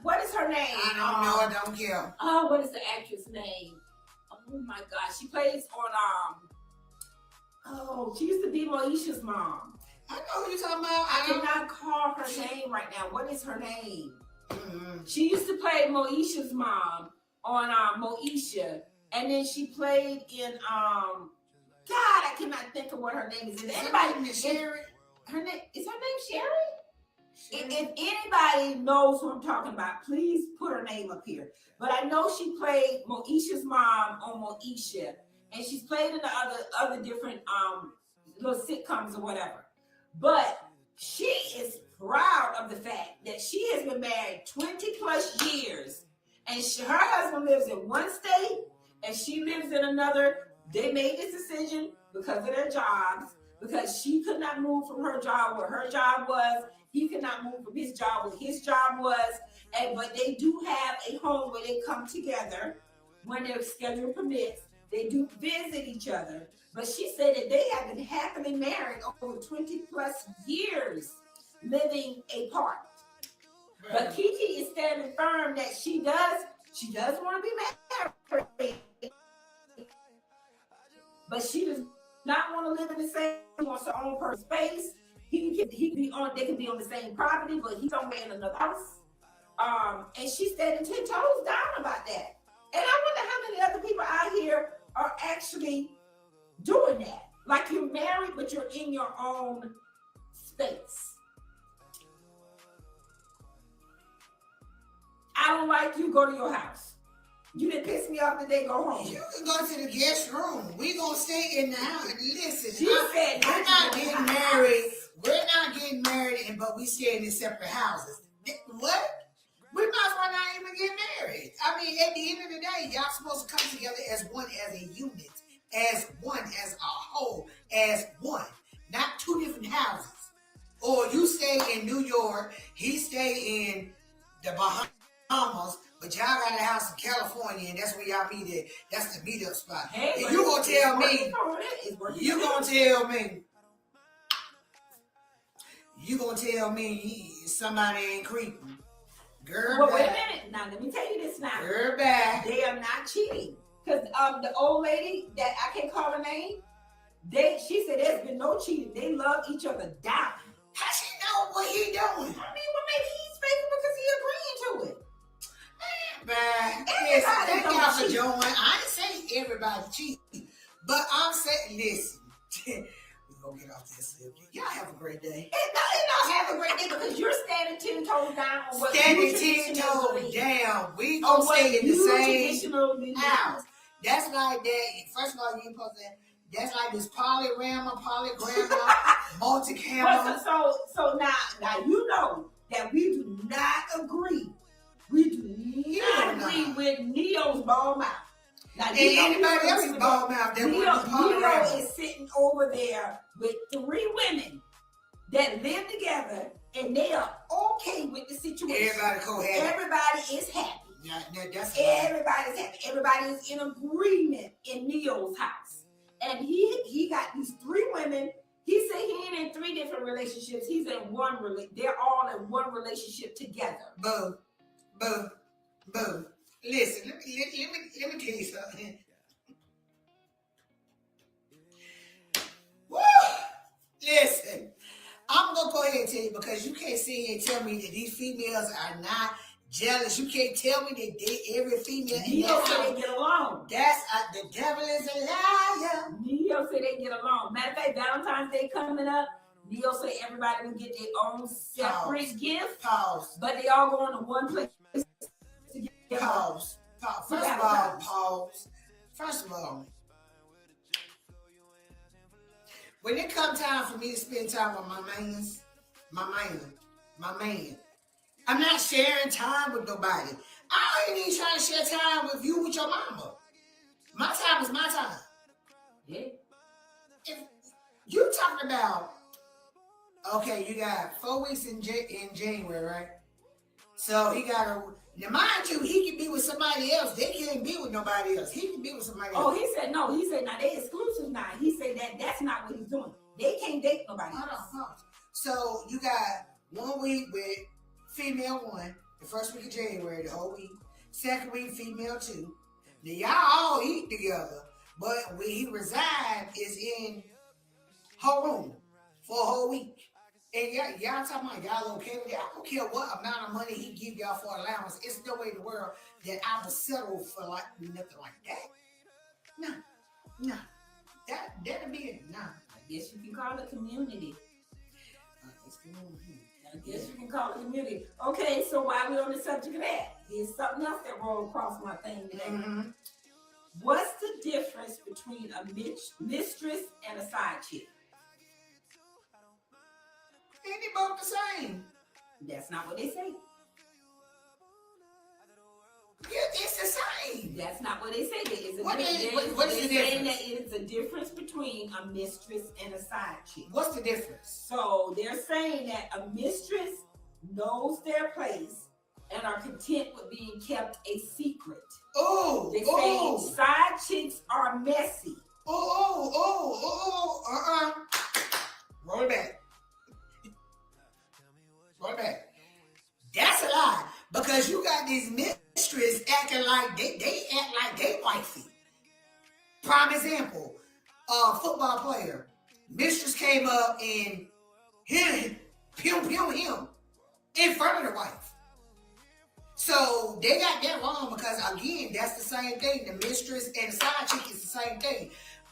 what is her name? I don't know. I don't care. Oh, what is the actress name? Oh my gosh, she plays on. She used to be Moesha's mom. I know who you're talking about. I cannot call her name right now. What is her name? She used to play Moesha's mom on Moesha, and then she played in God, I cannot think of what her name is. If anybody, Sherry? Her name is Sherry? If anybody knows who I'm talking about, please put her name up here. But I know she played Moesha's mom on Moesha, and she's played in the other different little sitcoms or whatever. But she is proud of the fact that she has been married 20 plus years, and her husband lives in one state and she lives in another. They made this decision because of their jobs, because she could not move from her job where her job was. He could not move from his job where his job was. But they do have a home where they come together when their schedule permits. They do visit each other. But she said that they have been happily married over 20 plus years, living apart. Right. But Keke is standing firm that she does want to be married. But she does not want to live in the same. She wants her own personal space. They can be on the same property, but he's somewhere in another house. And she's standing 10 toes down about that. And I wonder how many other people out here are actually doing that. Like you're married, but you're in your own space. I don't like you, go to your house. You didn't piss me off today, go home. You can go to the guest room. We gonna stay in the house. Listen, we're not getting married. We're not getting married, but we staying in separate houses. What? We we might as well not even get married. I mean, at the end of the day, y'all supposed to come together as one, as a unit, as one, as a whole, as one. Not two different houses. Or you stay in New York, he stay in the Bahamas, but y'all got a house in California, and that's where y'all meet at. That's the meetup spot. Hey, and you gonna tell me, somebody ain't creeping. Girl, well, wait a minute. Now, let me tell you this now. Girl, back. They are not cheating. Because the old lady that I can't call her name, she said there's been no cheating. They love each other down. How she know what he doing? I mean, well, maybe he's faithful because he agreeing to it. Man, thank y'all for joining. I ain't saying everybody cheating, but I'm saying, listen, we're going to get off this subject. Y'all have a great day. It don't have a great day because you're standing 10 toes down on what standing 10 toes down. We going to stay in the same house. That's like that. First of all, you ain't supposed to. That's like this polygramma, multi-camera. So now you know that we do not agree. We do not agree with Neo's ball mouth. Now, and anybody else's ball mouth that Neo is sitting over there with 3 women that live together, and they are okay with the situation. Everybody cohabiting. Everybody is happy. Everybody's happy. Everybody is in agreement in Neo's house. And he got these 3 women. He said he ain't in 3 different relationships. He's in one. They're all in one relationship together. Boo. Listen, let me tell you something. Woo! Listen, I'm gonna go ahead and tell you because you can't sit here and tell me that these females are not jealous. You can't tell me that every female in Neo said they get along. That's the devil is a liar. Neo said they get along. Matter of fact, Valentine's Day coming up. Neo said everybody will get their own separate gift. But they all going to one place together. Pause. First of all, when it comes time for me to spend time with my man, I'm not sharing time with nobody. I ain't even trying to share time with you with your mama. My time is my time. Yeah. If you talking about, okay, you got 4 weeks in January, right? So he got to, now mind you, he can be with somebody else. They can't be with nobody else. He can be with somebody else. Oh, he said no. He said now they exclusive now. He said that's not what he's doing. They can't date nobody else. Hold on. So you got 1 week with female 1, the first week of January, the whole week. Second week, female 2. Now y'all all eat together, but where he resides is in her room for a whole week. And y'all talking about y'all okay with it? I don't care what amount of money he give y'all for allowance. It's no way in the world that I would settle for like nothing like that. No. That'd be it. No. I guess you can call it community. It's community. I guess you can call it community. Okay, so while we're on the subject of that, here's something else that rolled across my thing today. Mm-hmm. What's the difference between a mistress and a side chick? Ain't they both the same? That's not what they say. Yeah, it's the same. That's not what they say. What is the difference? That it's a difference between a mistress and a side chick. What's the difference? So they're saying that a mistress knows their place and are content with being kept a secret. Oh, they say side chicks are messy. Roll it back. That's a lie. Because you got these mistresses acting like they act like they wifey. Prime example, football player. Mistress came up and him in front of the wife. So they got that wrong because again, that's the same thing. The mistress and the side chick is the same thing.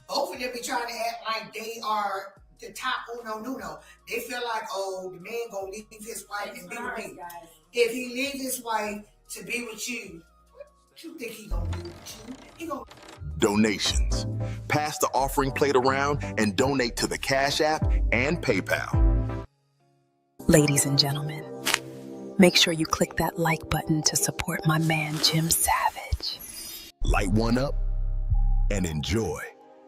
Both of them be trying to act like they are the top uno. They feel like, oh, the man gonna leave his wife and be with me. Guys. If he leaves his wife to be with you, what you think he gonna do with you? He gonna Donations. Pass the offering plate around and donate to the Cash App and PayPal. Ladies and gentlemen, Make sure you click that like button to support my man, Jim Savage. Light one up and enjoy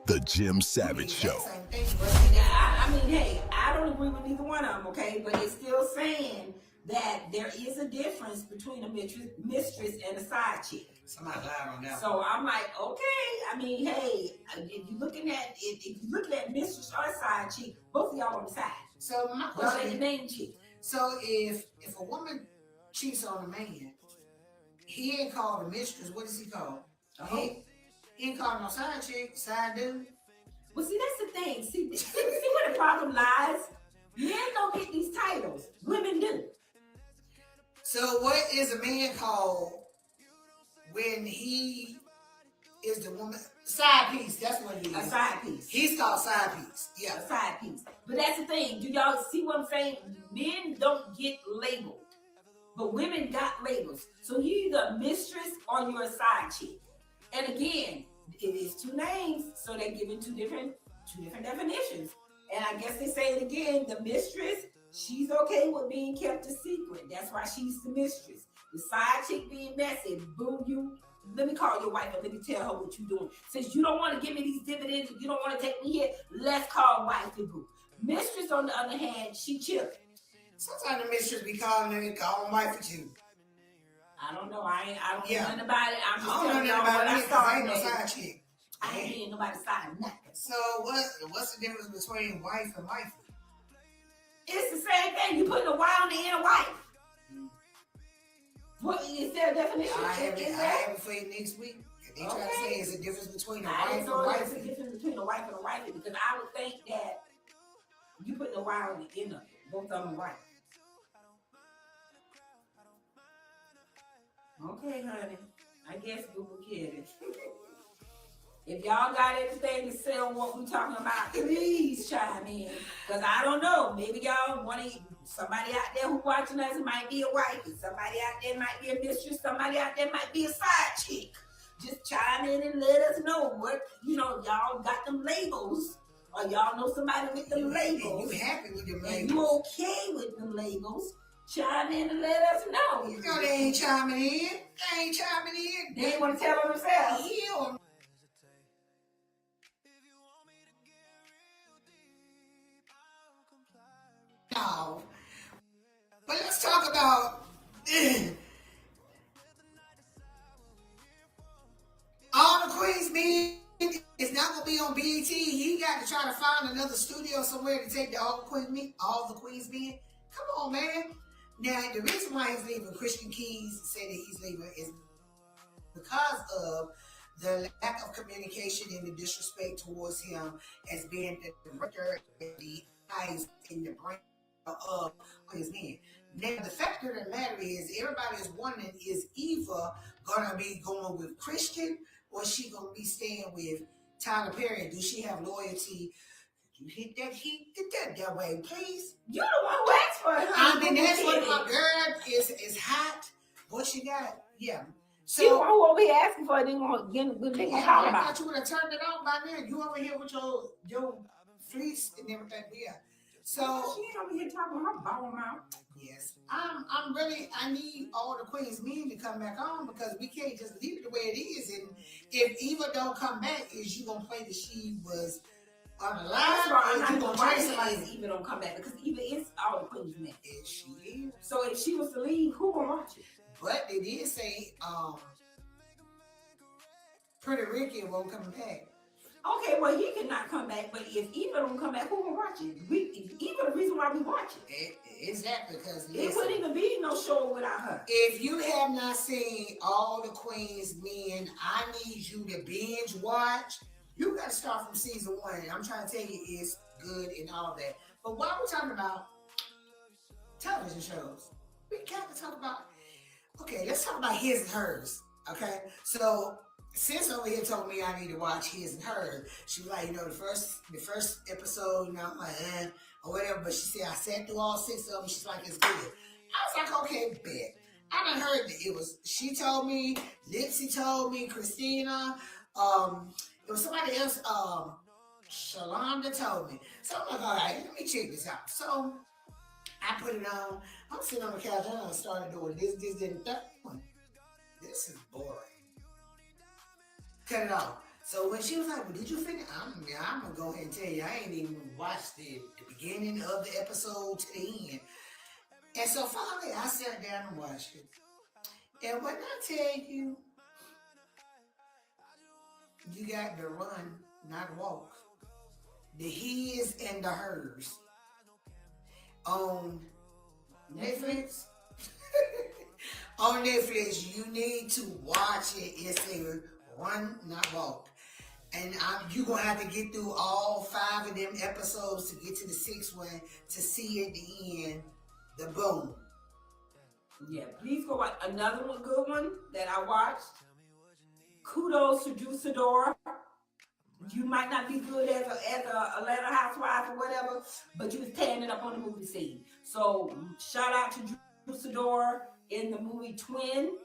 the Jim Savage Show. I mean, hey, I don't agree with either one of them, okay? But it's still saying that there is a difference between a mistress and a side chick. Somebody lied on that. So I'm like, okay. I mean, hey, if you're looking at mistress or side chick, both of y'all on the side. So my Y'all question ain't the main chick. So if a woman cheats on a man, he ain't called a mistress. What is he called? He ain't called no side chick, side dude. Well, see, that's the thing. See where the problem lies? Men don't get these titles. Women do. So what is a man called when he is the woman? Side piece, that's what he is. A side piece. He's called side piece. Yeah. A side piece. But that's the thing. Do y'all see what I'm saying? Men don't get labeled. But women got labels. So you're either a mistress or you're a side chick. And again, it is two names. So they're given two different definitions. And I guess they say it again, the mistress, she's okay with being kept a secret. That's why she's the mistress. The side chick being messy, boo, let me call your wife and let me tell her what you're doing. Since you don't want to give me these dividends, you don't want to take me here, let's call wifey boo. Mistress, on the other hand, she chillin'. Sometimes the mistress be calling wifey too. I don't know. I don't know nothing about it. I'm just I don't telling know y'all nothing what about I it. saw. I ain't no side chick. I ain't hearing nobody side nothing. So what's the difference between wife and wifey? It's the same thing. You putting a Y on the end of wife. What is there a definition? I have it for you next week. They try to say it's a difference between a wife and a wife. It's a wifey. difference between a wife and a wifey because I would think that you putting a Y on the end of it. Both of them right. Okay, honey. I guess Google get it. If y'all got anything to say on what we're talking about, please chime in. Because I don't know. Maybe y'all want to, somebody out there who watching us might be a wife. Somebody out there might be a mistress. Somebody out there might be a side chick. Just chime in and let us know what, y'all got them labels. Or y'all know somebody with them labels. You happy with them labels. And you okay with them labels. Chime in and let us know. You know they ain't chiming in. They ain't chiming in. They ain't want to tell them themselves. Yeah. No. But let's talk about all the Queens men. It's not gonna be on BET. He got to try to find another studio somewhere to take all the Queens men. Come on, man. Now the reason why he's leaving, Christian Keys said that he's leaving is because of the lack of communication and the disrespect towards him as being the director and the eyes in the brain of his men. Now, the fact of the matter is, everybody is wondering, is Eva gonna be going with Christian or is she gonna be staying with Tyler Perry? Do she have loyalty? You hit that way, please. You the one who asked for it. I mean, that's what my girl is hot. What she got? Yeah. So you the one who over here asking for it. They gonna talk I about. thought you would have turned it on by now. You over here with your fleece and everything. Yeah. So she ain't over here talking her ball mouth. Yes, I need all the Queen's men to come back on because we can't just leave it the way it is. And if Eva don't come back, is you gonna play that she was on the line? I'm not gonna try somebody if Eva don't come back because Eva is all the Queen's men. Yes, she is. So if she was to leave, who gonna watch it? But they did say Pretty Ricky won't come back. Okay, well, he cannot come back, but if Eva don't come back, who gonna watch it? Eva the reason why we watch it. Exactly, because it wouldn't even be no show without her. If you have not seen all the Queen's men, I need you to binge watch. You got to start from season 1. I'm trying to tell you it's good and all that. But while we're talking about television shows, we got to talk about, okay, let's talk about His and Hers, okay? So, Sis over here told me I need to watch His and Hers. She was like, the first episode, I'm like, or whatever. But she said, I sat through all 6 of them. She's like, it's good. I was like, okay, bet. I done heard that it was, she told me, Lipsy told me, Christina, it was somebody else, Shalonda told me. So I'm like, all right, let me check this out. So I put it on. I'm sitting on the couch and I started doing this, and that. This is boring. Cut it off. So when she was like, well, did you finish? I'm going to go ahead and tell you, I ain't even watched the beginning of the episode to the end. And so finally, I sat down and watched it. And when I tell you, you got the run, not walk. The his and the hers. On Netflix. On Netflix, you need to watch it. It's a run, not walk. And you're going to have to get through all 5 of them episodes to get to the 6th one to see at the end the boom. Yeah, please go watch another one, good one that I watched. Kudos to Drew Sidora. You might not be good as a Atlanta housewife or whatever, but you was tearing it up on the movie scene. So shout out to Drew Sidora in the movie Twin.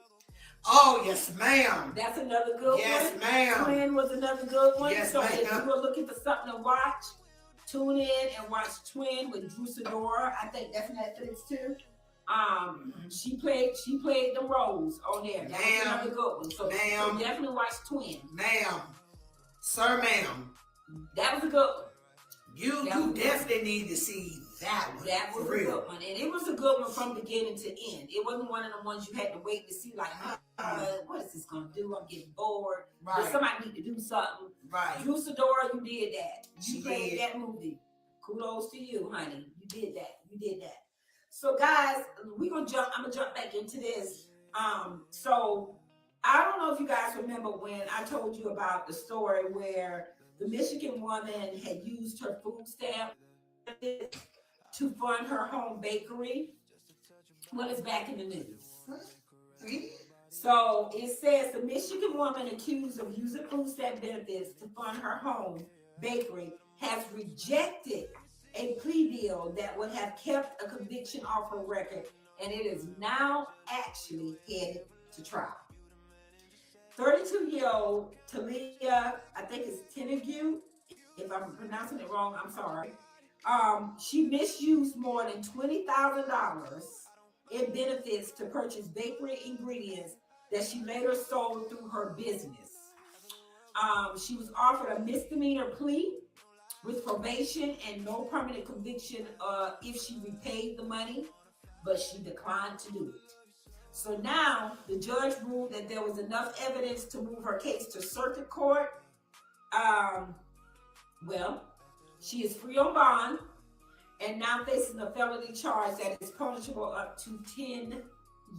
Oh, yes, ma'am. That's another good one. Yes, ma'am. Twin was another good one. Yes, so ma'am. if you were looking for something to watch, tune in and watch Twin with Drew Sidora. I think that's Netflix too. She played the roles on there. That was another good one. So definitely watch Twin. Ma'am. Sir, ma'am. That was a good one. You definitely need to see that one. That was a good one. And it was a good one from beginning to end. It wasn't one of the ones you had to wait to see, like, what is this going to do? I'm getting bored. Right. Does somebody need to do something? Right. Drew Sidora, you did that. You played did. that movie. Kudos to you, honey. You did that. You did that. So, guys, I'm going to jump back into this. So, I don't know if you guys remember when I told you about the story where the Michigan woman had used her food stamp to fund her home bakery. Well, it's back in the news. So it says the Michigan woman accused of using food stamp benefits to fund her home bakery has rejected a plea deal that would have kept a conviction off her record, and it is now actually headed to trial. 32-year-old Talia, I think it's Tenague, if I'm pronouncing it wrong, I'm sorry. She misused more than $20,000 in benefits to purchase bakery ingredients that she later sold through her business. She was offered a misdemeanor plea with probation and no permanent conviction if she repaid the money, but she declined to do it. So now the judge ruled that there was enough evidence to move her case to circuit court. Well, she is free on bond and now facing a felony charge that is punishable up to 10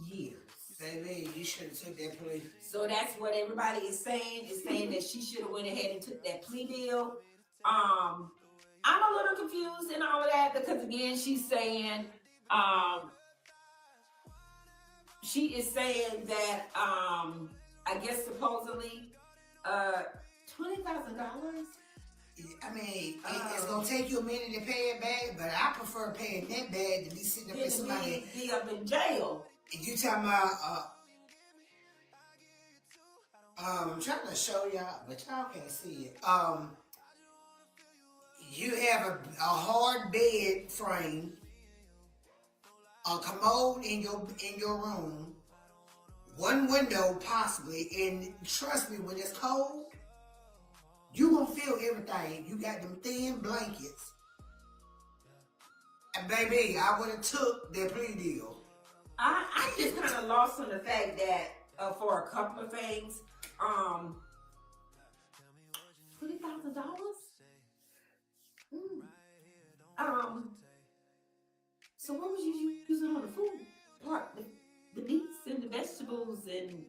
years. Baby, you should have took that plea. So that's what everybody is saying. Is saying that she should have went ahead and took that plea deal. I'm a little confused in all of that because again, she's saying, she is saying that I guess supposedly $20,000. I mean, it's gonna take you a minute to pay it back, but I prefer paying that bad than be sitting up with somebody. Be up in jail. You talking about? I'm trying to show y'all, but y'all can't see it. You have a hard bed frame, a commode in your room, one window possibly, and trust me, when it's cold, you gonna feel everything. You got them thin blankets, and baby, I would have took that plea deal. I just kind of lost on the fact that for a couple of things, $20,000. So what was you using on the food part? The meats and the vegetables and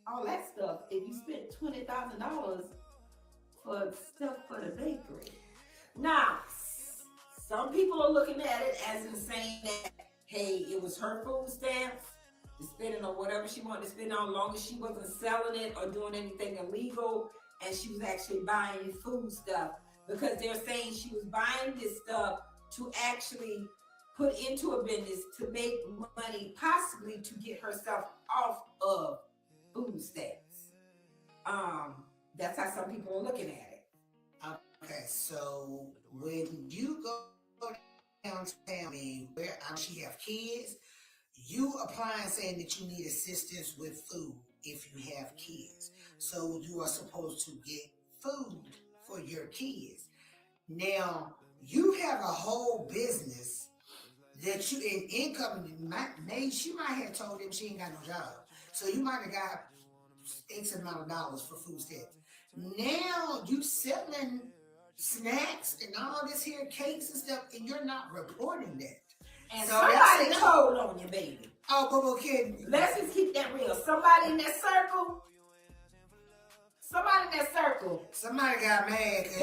all that stuff. If you spent $20,000 for stuff for the bakery. Now, some people are looking at it as in saying that, hey, it was her food stamps to spend it on whatever she wanted to spend on, as long as she wasn't selling it or doing anything illegal, and she was actually buying food stuff. Because they're saying she was buying this stuff to actually put into a business to make money, possibly to get herself off of food stamps. That's how some people are looking at it. Okay, so when you go tell me where she have kids. You applying saying that you need assistance with food if you have kids. So you are supposed to get food for your kids. Now, you have a whole business that you in income. She might have told them she ain't got no job. So you might have got X amount of dollars for food stamps. Now you selling snacks and all this here cakes and stuff, and you're not reporting that. And so somebody told on you, baby. Oh, Boo Kid. Let's just keep that real. Somebody in that circle. Somebody got mad because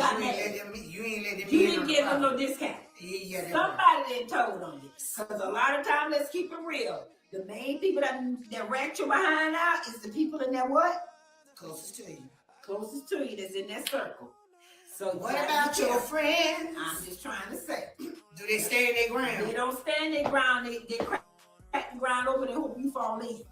you ain't let them. You didn't give them no discount. Yeah, somebody didn't told on you. Because a lot of times, let's keep it real. The main people that rat your behind out is the people in that what? Closest to you. Closest to you that's in that circle. So what about your friends? I'm just trying to say. Do they stand their ground? They don't stand their ground. They crack the ground open and hope you fall in.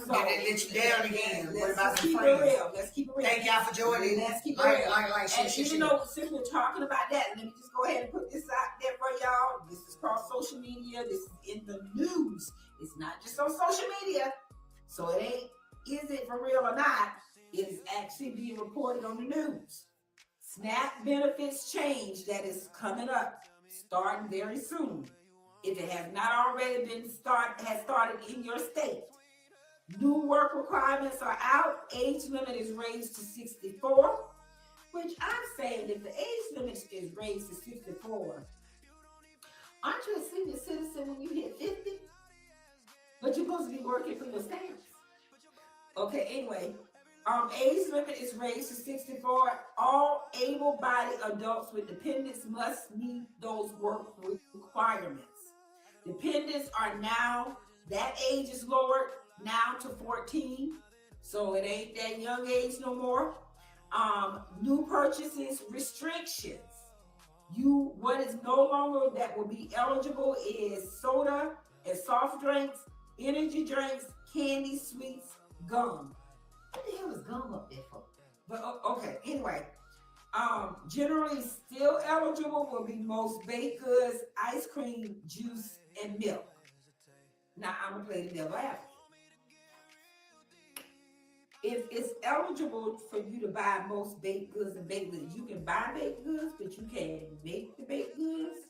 So they let you down again. What about keep it real? Let's keep it real. Thank y'all for joining. Let's keep it real. And even though since we're talking about that, let me just go ahead and put this out there for y'all. This is across social media. This is in the news. It's not just on social media. So it ain't, is it for real or not? It is actually being reported on the news. SNAP benefits change that is coming up, starting very soon. If it has not already been started in your state. New work requirements are out. Age limit is raised to 64, which I'm saying if the age limit is raised to 64, aren't you a senior citizen when you hit 50? But you're supposed to be working for your stamps. Okay, anyway. Age limit is raised to 64. All able-bodied adults with dependents must meet those work requirements. Dependents are now, that age is lowered now to 14. So it ain't that young age no more. New purchases restrictions. What is no longer that will be eligible is soda and soft drinks, energy drinks, candy, sweets, gum. What the hell is gum up there for? But okay, anyway. Generally still eligible will be most baked goods, ice cream, juice, and milk. Now I'm gonna play the devil advocate. If it's eligible for you to buy most baked goods and baked goods, you can buy baked goods, but you can't make the baked goods.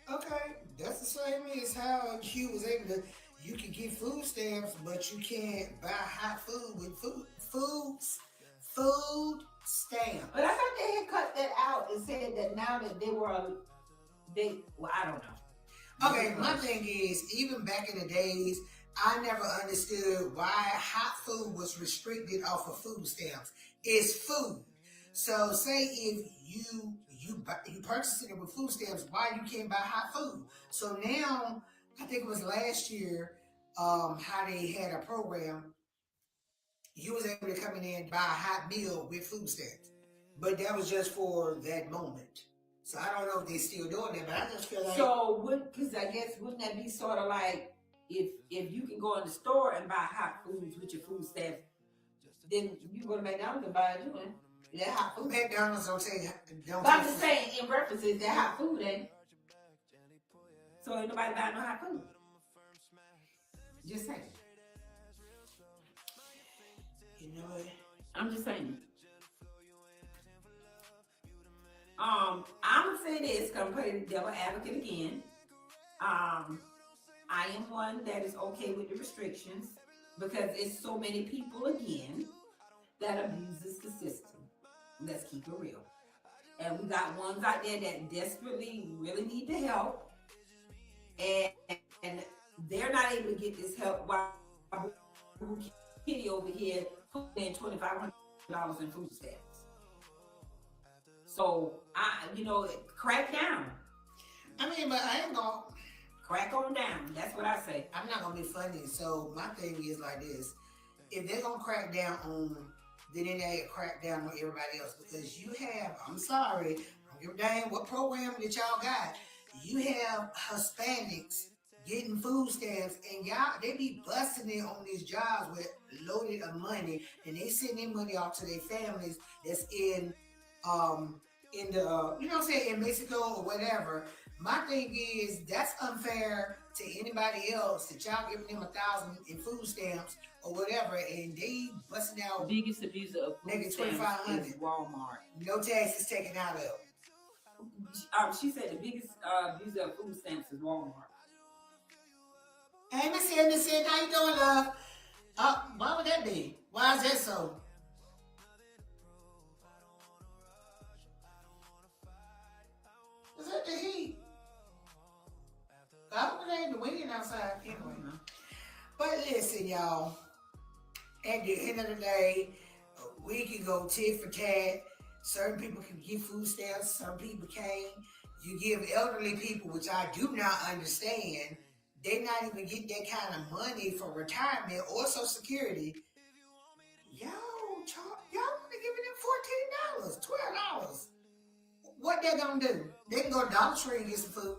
Okay, that's the same as how Q was able to. You can get food stamps, but you can't buy hot food with food stamps. But I thought they had cut that out and said that now that well, I don't know. Okay, my thing is, even back in the days, I never understood why hot food was restricted off of food stamps. It's food. So say if you purchase it with food stamps, why you can't buy hot food? So now, I think it was last year, how they had a program, you was able to come in and buy a hot meal with food stamps. But that was just for that moment. So I don't know if they're still doing that, but I just feel like... So, because I guess, wouldn't that be sort of like, if you can go in the store and buy hot foods with your food stamps, then you go to McDonald's and buy it too, and that hot food. McDonald's don't say... But I'm just saying, in references, that hot food ain't. So ain't nobody buying no hot food. Just saying. You know what? I'm just saying. I'm gonna say this, because I'm playing the devil advocate again. I am one that is okay with the restrictions because it's so many people again that abuses the system. Let's keep it real. And we got ones out there that desperately really need the help. And they're not able to get this help while Kitty over here putting in $2,500 in food stamps. So crack down. I mean, but I ain't gonna crack on down. That's what I say. I'm not gonna be funny. So my thing is like this: if they're gonna crack down on, then they need to crack down on everybody else because you have. I'm sorry, I don't give a damn what program that y'all got. You have Hispanics getting food stamps, and y'all they be busting it on these jobs with loaded of money, and they send their money off to their families that's in the you know what I'm saying, in Mexico or whatever. My thing is that's unfair to anybody else that y'all giving them 1,000 in food stamps or whatever, and they busting out Biggest abuser of food Nigga, stamps 2,500. is Walmart. no taxes taken out of. She said the biggest abuser of food stamps is Walmart. Hey, Miss Henderson, how you doing, love? Why would that be? Why is that so? Is that the heat? I hope it ain't the wind outside anyway. But listen, y'all. At the end of the day, we can go tit for tat. Certain people can get food stamps, some people can't. You give elderly people, which I do not understand, they not even get that kind of money for retirement or Social Security. Y'all want to give them $14, $12. What they gonna do? They can go to Dollar Tree and get some food.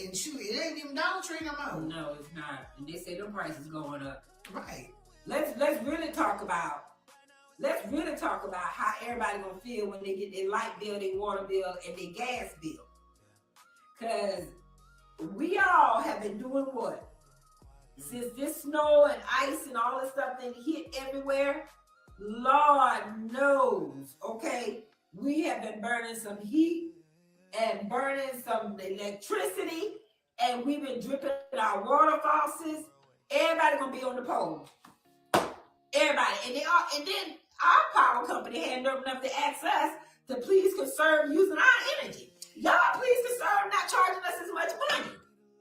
And shoot, it ain't even Dollar Tree no more. No, it's not. And they say the price is going up. Right. Let's really talk about how everybody gonna feel when they get their light bill, their water bill, and their gas bill. Cause we all have been doing what? Since this snow and ice and all this stuff then hit everywhere, Lord knows, okay, we have been burning some heat and burning some electricity, and we've been dripping our water faucets. Everybody gonna be on the pole. Everybody, and then our power company had nerve enough to ask us to please conserve using our energy. Y'all please conserve not charging us as much money.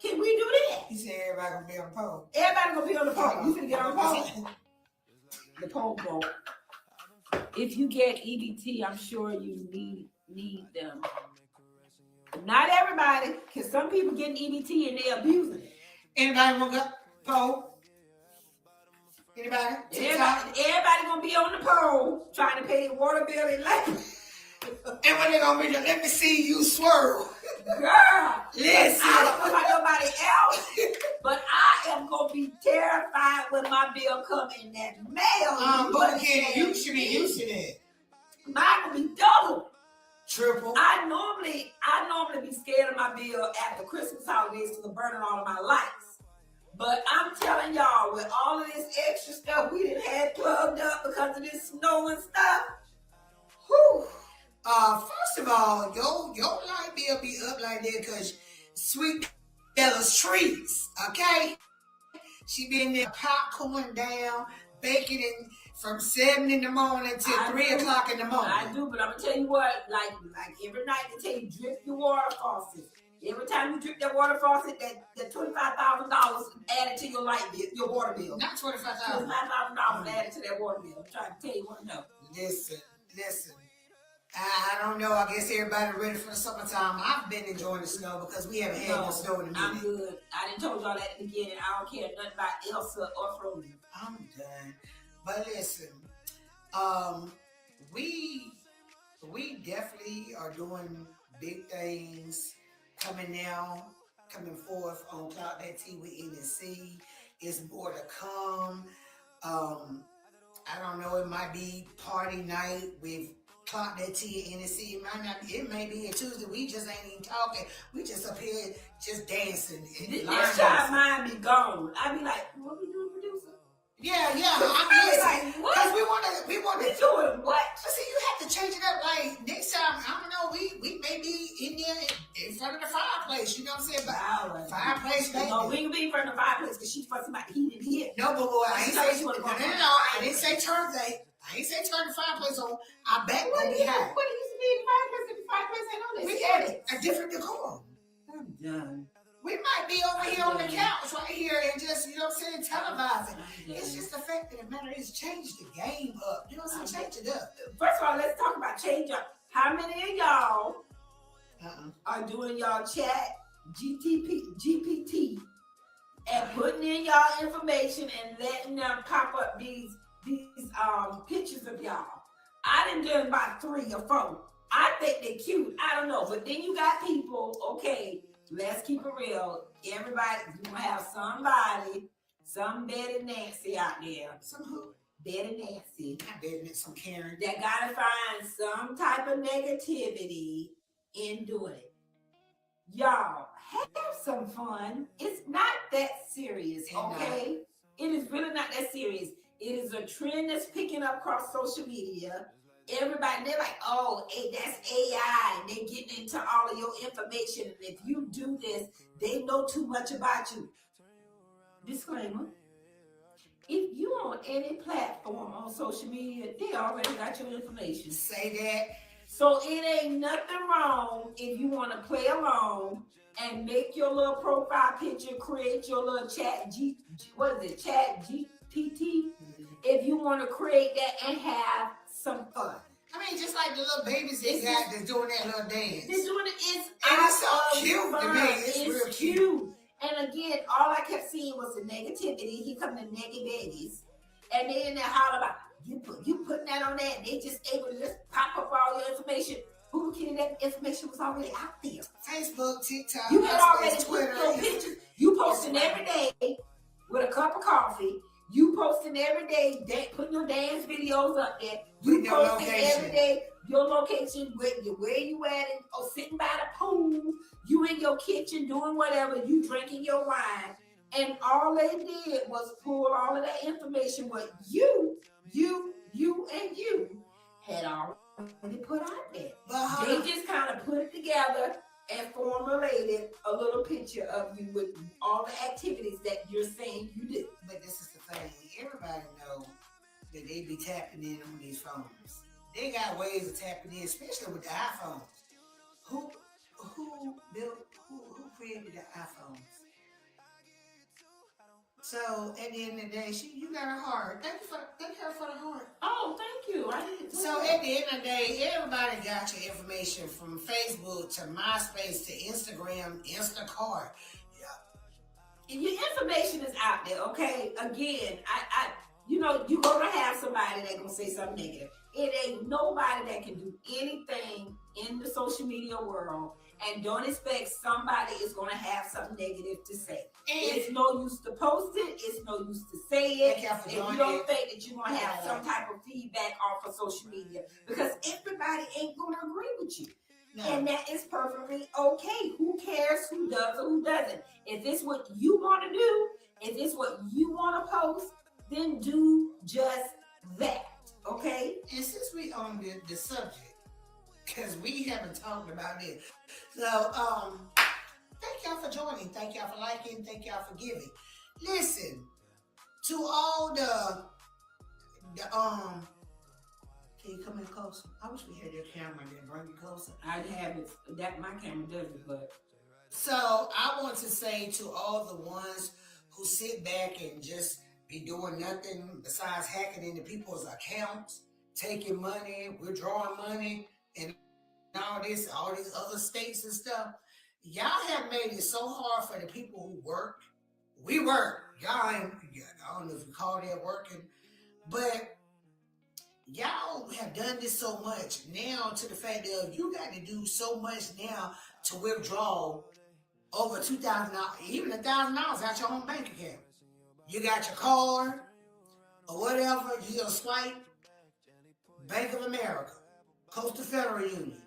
Can we do that? He said everybody gonna be on the pole. Everybody gonna be on the pole. You finna get on the pole. The pole broke. If you get EBT, I'm sure you need them. Not everybody, because some people getting EBT and they abusing it. Anybody want to go pole? Anybody? Everybody gonna be on the pole trying to pay the water bill and light. And when they gonna be like, let me see you swirl. Girl, listen. I don't know about nobody else, but I am gonna be terrified when my bill come in that mail. But again, you should be used to that. Mine will be double. Triple. I normally be scared of my bill after Christmas holidays because I'm burning all of my lights. But I'm telling y'all, with all of this extra stuff we done had plugged up because of this snow and stuff, whew. First of all, your light bill be up like that because Sweet Bella's treats, okay? She been there popcorn down, baking from 7 in the morning till 3 o'clock in the morning. I do, but I'm gonna tell you what, like every night they tell you drip your water faucet. Every time you drip that water faucet, that $25,000 added to your light bill, your water bill. Not $25,000. $25,000 added to that water bill. I'm trying to tell you what I know. Listen. I don't know. I guess everybody ready for the summertime. I've been enjoying the snow because we haven't had no snow in a minute. I'm good. I didn't told y'all that at the beginning. I don't care nothing about Elsa or Frozen. I'm done. But listen, we definitely are doing big things coming forth on Cloud That Tea with NSC. It's more to come. I don't know. It might be party night with Clock That Tea and NSC. It may be a Tuesday. We just ain't even talking. We just up here just dancing. This time mine be gone. I be like, what we doing, producer? Yeah. I mean, because we want to. We doing what? But see, you have to change it up. Like next time, I don't know. We may be in there in front of the fireplace. You know what I'm saying? But fireplace, baby. No, we can be in front of the fireplace because she's fussing about the heat in here. No, but boy, I ain't say no. I didn't say turn the fireplace on. Our back gonna be high. What used to be in the fireplace if the fireplace ain't on? We had a different decor. I'm done. We might be over here on the couch right here and just, you know what I'm saying, televising. It's just the fact that the matter is change the game up. You know what I'm saying? Change it up. First of all, let's talk about change up. How many of y'all are doing y'all chat GPT and putting in y'all information and letting them pop up these pictures of y'all? I done done about 3 or 4. I think they're cute. I don't know. But then you got people, okay, let's keep it real. Everybody, you gonna have somebody, some Betty Nancy out there. Some who? Betty Nancy. Not Betty, some Karen. That gotta find some type of negativity in doing it. Y'all, have some fun. It's not that serious, okay? It is really not that serious. It is a trend that's picking up across social media. Everybody, they're like, oh, hey, that's AI. And they're getting into all of your information. And if you do this, they know too much about you. Disclaimer. If you on any platform on social media, they already got your information. Say that. So it ain't nothing wrong if you want to play along and make your little profile picture, create your little chat GPT. If you want to create that and have some fun. I mean, just like the little babies they got that's doing that little dance. They're doing it. It's so cute to me. It's real cute. And again, all I kept seeing was the negativity. He come to negative babies. And they in there holler about, you putting that on that, and they just able to just pop up all your information. Who kidding? That information was already out there. Facebook, TikTok, you had already Twitter, put your pictures. You posting every day with a cup of coffee. You posting every day, putting your dance videos up there. You posting every day your location, where you at, or sitting by the pool. You in your kitchen doing whatever. You drinking your wine. And all they did was pull all of that information what you had already put out there. They just kind of put it together and formulated a little picture of you with all the activities that you're saying you do. But this is the thing. Everybody know that they be tapping in on these phones. They got ways of tapping in, especially with the iPhones. Who created the iPhones? So at the end of the day, you got a heart. Thank her for the heart. Oh, thank you. I didn't. So at the end of the day, everybody got your information from Facebook to MySpace to Instagram, Instacart. Yeah. And your information is out there, okay? Again, you're gonna have somebody that gonna say something negative. It ain't nobody that can do anything in the social media world and don't expect somebody is going to have something negative to say. It's no use to post it. It's no use to say it. If you don't think that you're going to have some type of feedback off of social media, because everybody ain't going to agree with you. No. And that is perfectly okay. Who cares who does or who doesn't? If it's what you want to do, if it's what you want to post, then do just that. Okay? And since we on the subject, because we haven't talked about it. So, thank y'all for joining. Thank y'all for liking. Thank y'all for giving. Listen, to all the can you come in closer? I wish we had your camera that bring you closer. I'd have it. That my camera does it, but. So, I want to say to all the ones who sit back and just be doing nothing besides hacking into people's accounts, taking money, withdrawing money, and all these other states and stuff. Y'all have made it so hard for the people who work. We work. I don't know if you call that working, but y'all have done this so much now to the fact of you got to do so much now to withdraw over $2,000, even $1,000 out your own bank account. You got your card or whatever, you gonna swipe Bank of America, Coastal Federal Union.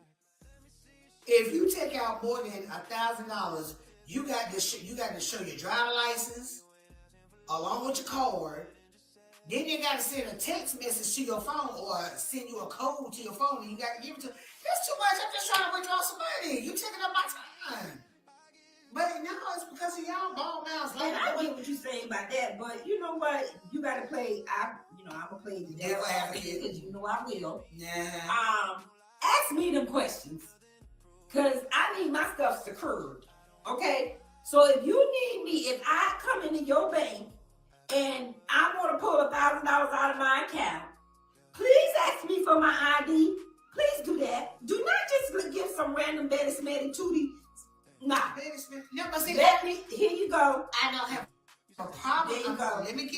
If you take out more than $1,000, you got to show your driver license along with your card. Then you got to send a text message to your phone or send you a code to your phone, and you got to give it to. That's too much. I'm just trying to withdraw some money. You taking up my time. But now it's because of y'all ball mouths. And I get what you're saying about that, but you know what? You got to play. I'm gonna play the devil advocate because you know I will. Yeah. Ask me them questions. Because I need my stuff secured, okay? So if you need me, if I come into your bank and I want to pull $1,000 out of my account, please ask me for my ID. Please do that. Do not just give some random Betty Smitty Tootie. Nah. No, but see, here you go. I don't have a problem. There you go. Let me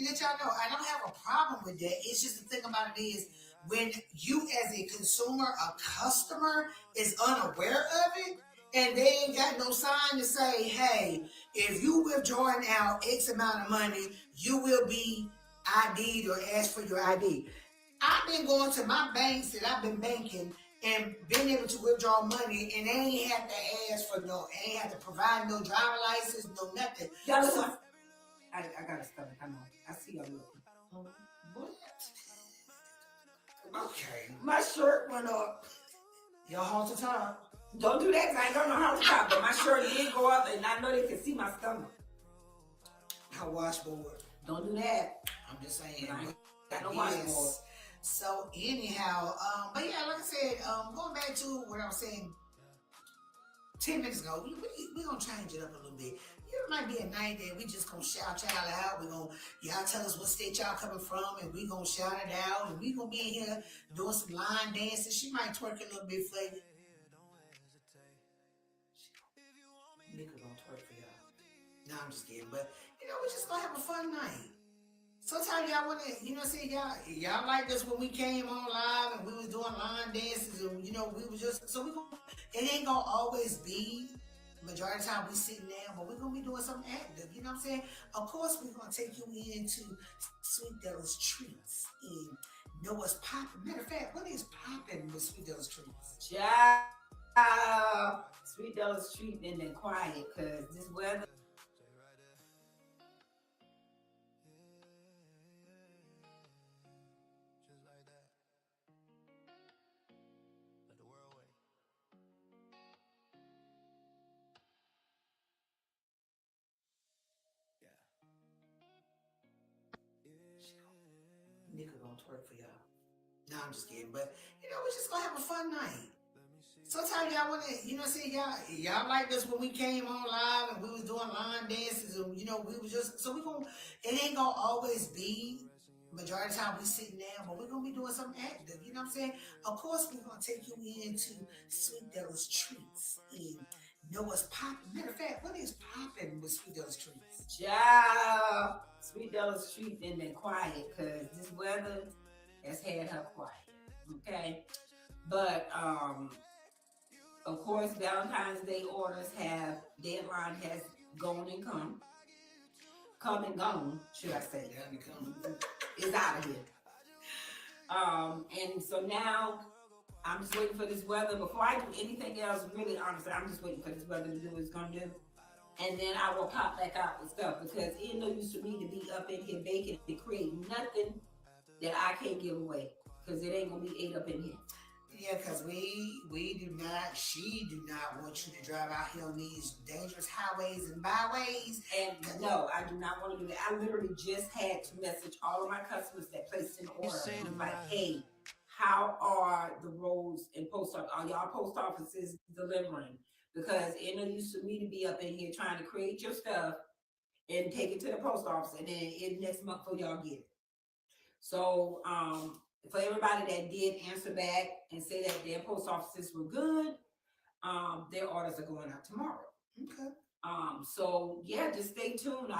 let y'all know. I don't have a problem with that. It's just the thing about it is, when you as a consumer, a customer, is unaware of it, and they ain't got no sign to say, hey, if you withdrawing out X amount of money, you will be ID'd or ask for your ID. I've been going to my banks that I've been banking, and being able to withdraw money, and they ain't have to ask for ain't have to provide no driver license, no nothing. So, I got a stomach. I know. I see you looking. What? Okay. My shirt went up. Your halter top. Don't do that, 'cause I ain't got no halter top, but my shirt did go up, and I know they can see my stomach. Her washboard. Don't do that. I'm just saying. I ain't got no washboard. So anyhow, but yeah, like I said, going back to what I was saying 10 minutes ago, we gonna change it up a little bit. It might be a night that we just gonna shout y'all out. Y'all tell us what state y'all coming from, and we gonna shout it out, and we gonna be in here doing some line dancing. She might twerk a little bit for you. Nika gonna twerk for y'all. No, I'm just kidding, but we just gonna have a fun night. Sometimes y'all wanna, you know what I'm saying, y'all like us when we came on live and we was doing line dances, and we was just, so it ain't gonna always be, majority of the time we sitting down, but we're gonna be doing something active, you know what I'm saying? Of course, we're gonna take you into Sweet Della's Treats and know what's popping. Matter of fact, what is popping with Sweet Della's Treats? Child, Sweet Della's Treat and then quiet, cause this weather. Nika gonna twerk for y'all. No, I'm just kidding, but we just gonna have a fun night. Sometimes y'all wanna, you know what I'm saying, y'all like us when we came on live and we was doing line dances, and we was just, so it ain't gonna always be, majority of the time we sitting down, but we're gonna be doing something active, you know what I'm saying? Of course, we're gonna take you into Sweet Della's Treats and know what's popping. Matter of fact, what is popping with Sweet Della's Treats? Child, Sweet Della's Treat and then quiet, cause this weather has had her quiet. Okay, but of course, Valentine's Day orders deadline has gone and come and gone, should I say? Is out of here. And so now I'm just waiting for this weather. Before I do anything else, really honestly, I'm just waiting for this weather to do what it's gonna do. And then I will pop back out with stuff, because it ain't no use for me to be up in here baking and create nothing that I can't give away, because it ain't gonna be ate up in here. Yeah, because she do not want you to drive out here on these dangerous highways and byways. And no, I do not want to do that. I literally just had to message all of my customers that placed an order. And like, hey, how are the roads and post office? Are y'all post offices delivering? Because it no use for me to be up in here trying to create your stuff and take it to the post office, and then next month for y'all get it. So, for everybody that did answer back and say that their post offices were good, their orders are going out tomorrow. Okay. So yeah, just stay tuned.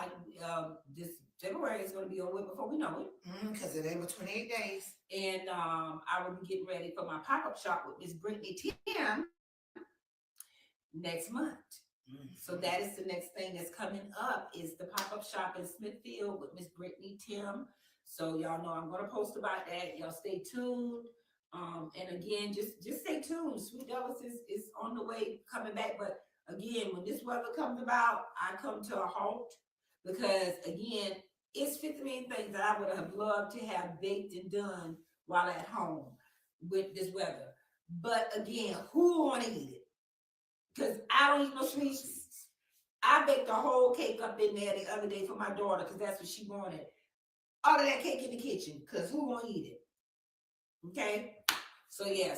This February is going to be over before we know it. Because it ain't but 28 days. And I will be getting ready for my pop-up shop with Miss Brittany Tim next month. So that is the next thing that's coming up, is the pop-up shop in Smithfield with Miss Brittany Tim. So y'all know I'm going to post about that. Y'all stay tuned. And again, just stay tuned. Sweet Della's is on the way coming back. But again, when this weather comes about, I come to a halt, because again, it's 50 million things that I would have loved to have baked and done while at home with this weather. But again, who want to eat it? Because I don't eat no sweets. I baked a whole cake up in there the other day for my daughter, because that's what she wanted. All of that cake in the kitchen, because who won't eat it? Okay? So yeah,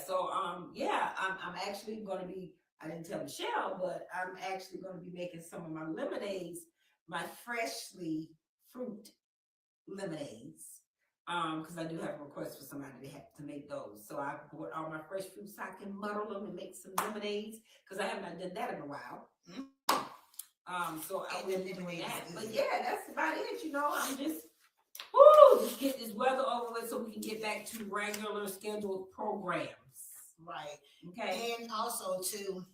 I'm actually going to be, I didn't tell Michelle, but I'm actually going to be making some of my lemonades, my freshly fruit lemonades, because I do have a request for somebody to make those. So I bought all my fresh fruits so I can muddle them and make some lemonades, because I haven't done that in a while. So I will be doing that. But yeah, that's about it. I'm just get this weather over with so we can get back to regular scheduled programs. Right. Okay. And also too,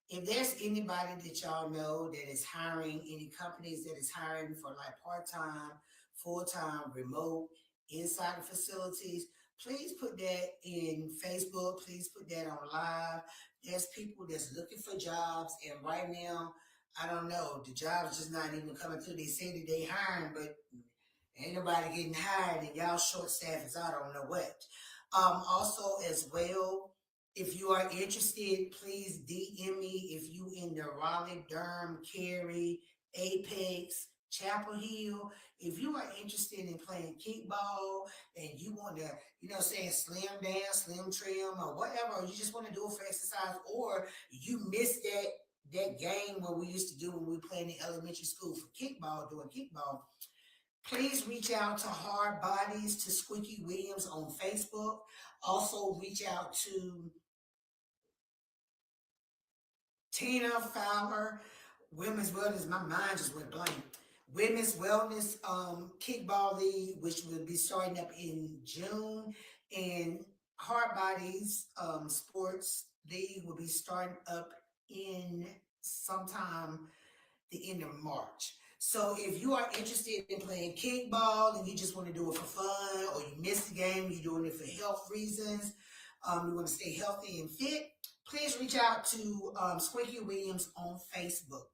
if there's anybody that y'all know that is hiring, any companies that is hiring for like part-time, full-time, remote, inside the facilities, please put that in Facebook. Please put that on live. There's people that's looking for jobs, and right now, I don't know, the jobs just not even coming through. They say that they hiring, but ain't nobody getting hired, and y'all short staff is I don't know what. Also as well, if you are interested, please DM me if you in the Raleigh, Durham, Cary, Apex, Chapel Hill. If you are interested in playing kickball and you want to, slim down, slim trim, or whatever, or you just want to do it for exercise, or you missed that game where we used to do when we were playing in elementary school for kickball, doing kickball, please reach out to Hard Bodies, to Squeaky Williams on Facebook. Also reach out to Tina Fowler, Women's Wellness. My mind just went blank. Women's Wellness Kickball League, which will be starting up in June, and Hard Bodies Sports League will be starting up in sometime the end of March. So if you are interested in playing kickball and you just want to do it for fun, or you missed the game, you're doing it for health reasons, you want to stay healthy and fit, please reach out to Squeaky Williams on Facebook.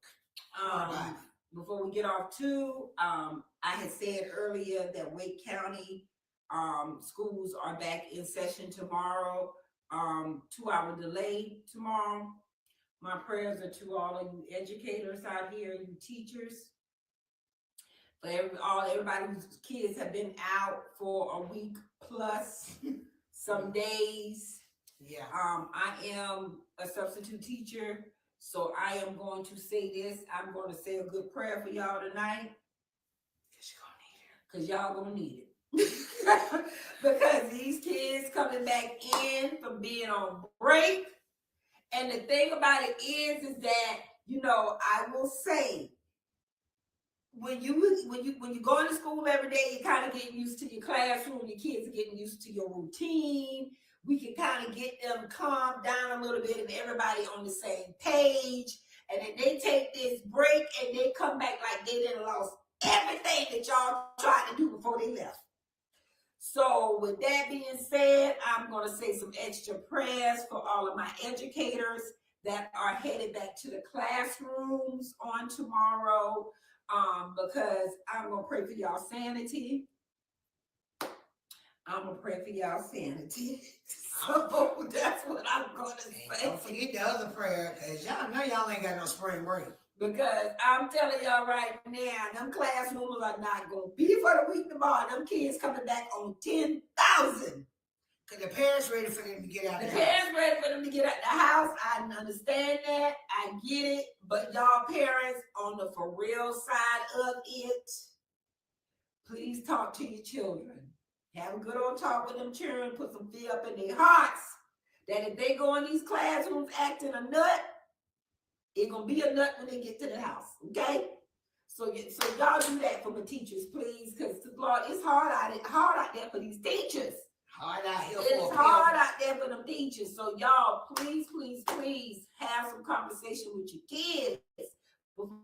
Before we get off too, I had said earlier that Wake County schools are back in session tomorrow, 2-hour delay tomorrow. My prayers are to all of you educators out here, you teachers, for everybody whose kids have been out for a week plus, some days. Yeah. I am a substitute teacher, so I am going to say this. I'm going to say a good prayer for y'all tonight. Because y'all gonna need it. Because these kids coming back in from being on break. And the thing about it is that, I will say, when you go into school every day, you kind of get used to your classroom, your kids are getting used to your routine. We can kind of get them calmed down a little bit and everybody on the same page. And then they take this break and they come back like they didn't lost everything that y'all tried to do before they left. So with that being said, I'm going to say some extra prayers for all of my educators that are headed back to the classrooms on tomorrow, because I'm going to pray for y'all sanity. I'm going to pray for y'all sanity. So that's what I'm going to say. Don't forget the other prayer, because y'all know y'all ain't got no spring break. Because I'm telling y'all right now, them classrooms are not going to be for the week tomorrow. Them kids coming back on 10,000. Because the parents ready for them to get out the the house. The parents ready for them to get out the house. I understand that. I get it. But y'all parents on the for real side of it, please talk to your children. Have a good old talk with them children. Put some fear up in their hearts that if they go in these classrooms acting a nut, it's going to be a nut when they get to the house, okay? So y'all do that for my teachers, please, because, Lord, it's hard out there for these teachers. It's hard out there for them teachers. So y'all, please, please, please have some conversation with your kids before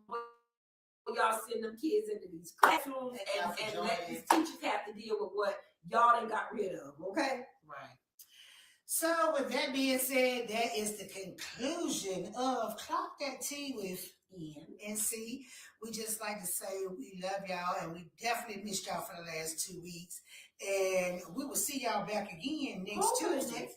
y'all send them kids into these classrooms and let these teachers have to deal with what y'all done got rid of, okay? Right. So with that being said, that is the conclusion of Clock That Tea with Ian and C. We just like to say we love y'all, and we definitely missed y'all for the last 2 weeks. And we will see y'all back again next Tuesday.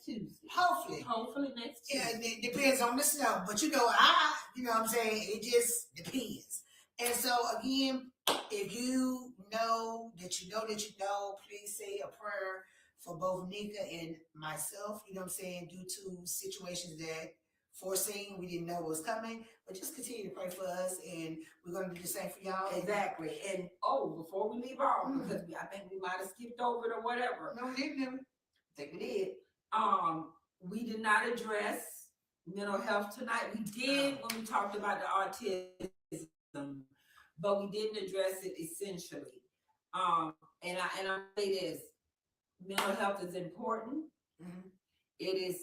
Hopefully next Tuesday. Yeah, it depends on the snow. But you know what I'm saying? It just depends. And so again, if you know that you know, please say a prayer for both Nika and myself, you know what I'm saying, due to situations that foreseen, we didn't know was coming, but just continue to pray for us, and we're going to do the same for y'all. Exactly. And before we leave off, because I think we might have skipped over it or whatever. No, we didn't. I think we did. We did not address mental health tonight. We did when we talked about the autism, but we didn't address it essentially. And I say this. Mental health is important. Mm-hmm. It is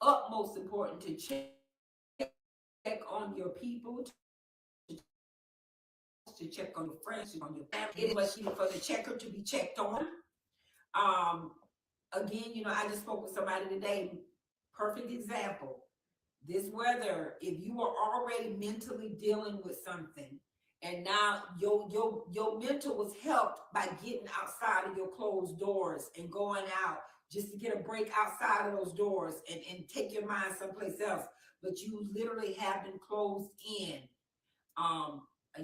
utmost important to check on your people, to check on your friends, on your family. It is for the checker to be checked on. again, you know, I just spoke with somebody today. Perfect example. This weather, if you are already mentally dealing with something, and now your mental was helped by getting outside of your closed doors and going out just to get a break outside of those doors and take your mind someplace else. But you literally have been closed in.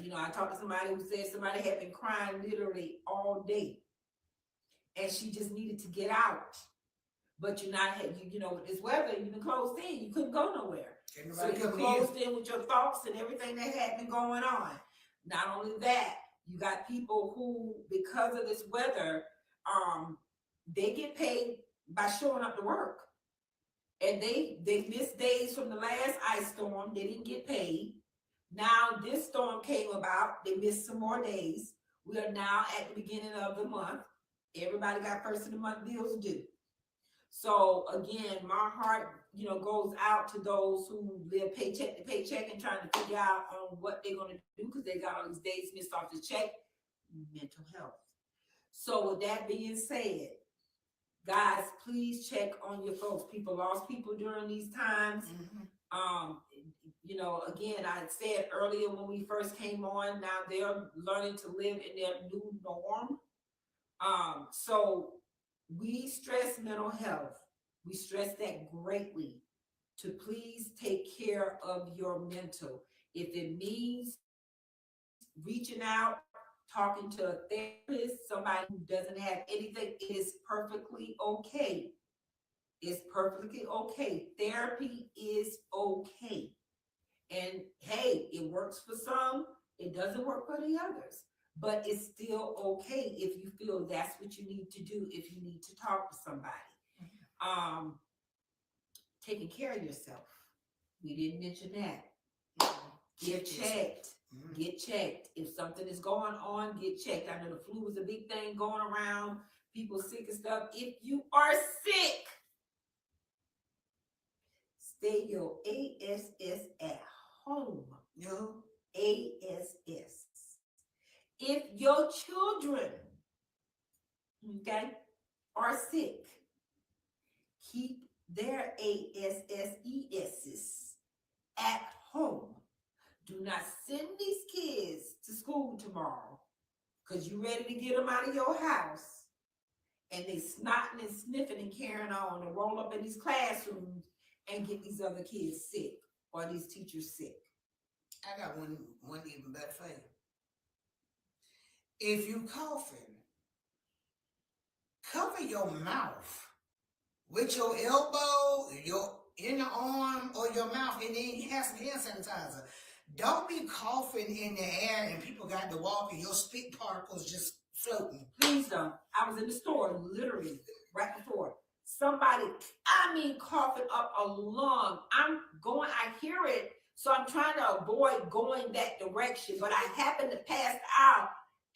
You know, I talked to somebody who said somebody had been crying literally all day, and she just needed to get out. But you're not, you know, with this weather, you've been closed in. You couldn't go nowhere. So you're closed in with your thoughts and everything that had been going on. Not only that, you got people who, because of this weather, they get paid by showing up to work. And they missed days from the last ice storm. They didn't get paid. Now this storm came about. They missed some more days. We are now at the beginning of the month. Everybody got first of the month bills due. So again, my heart, you know, goes out to those who live paycheck to paycheck and trying to figure out on what they're going to do because they got all these days missed off the check. Mental health. So with that being said, guys, please check on your folks. People lost people during these times. You know, again, I said earlier when we first came on, now they're learning to live in their new norm. So we stress mental health. We stress that greatly, to please take care of your mental. If it means reaching out, talking to a therapist, somebody who doesn't have anything, it is perfectly okay. It's perfectly okay. Therapy is okay. And hey, it works for some, it doesn't work for the others. But it's still okay if you feel that's what you need to do, if you need to talk to somebody. Taking care of yourself. We didn't mention that. Get checked. Get checked. If something is going on, get checked. I know the flu is a big thing going around. People sick and stuff. If you are sick, stay your ASS at home. No ASS. If your children, okay, are sick, keep their ASSESs at home. Do not send these kids to school tomorrow because you're ready to get them out of your house and they snotting and sniffing and carrying on and roll up in these classrooms and get these other kids sick or these teachers sick. I got one even better for you. If you coughing, cover your mouth with your elbow, your inner arm, or your mouth, and then you have some hand sanitizer. Don't be coughing in the air and people got to walk and your spit particles just floating. Please don't. I was in the store literally right before. Somebody, I mean, coughing up a lung. I hear it, so I'm trying to avoid going that direction, but I happen to pass out.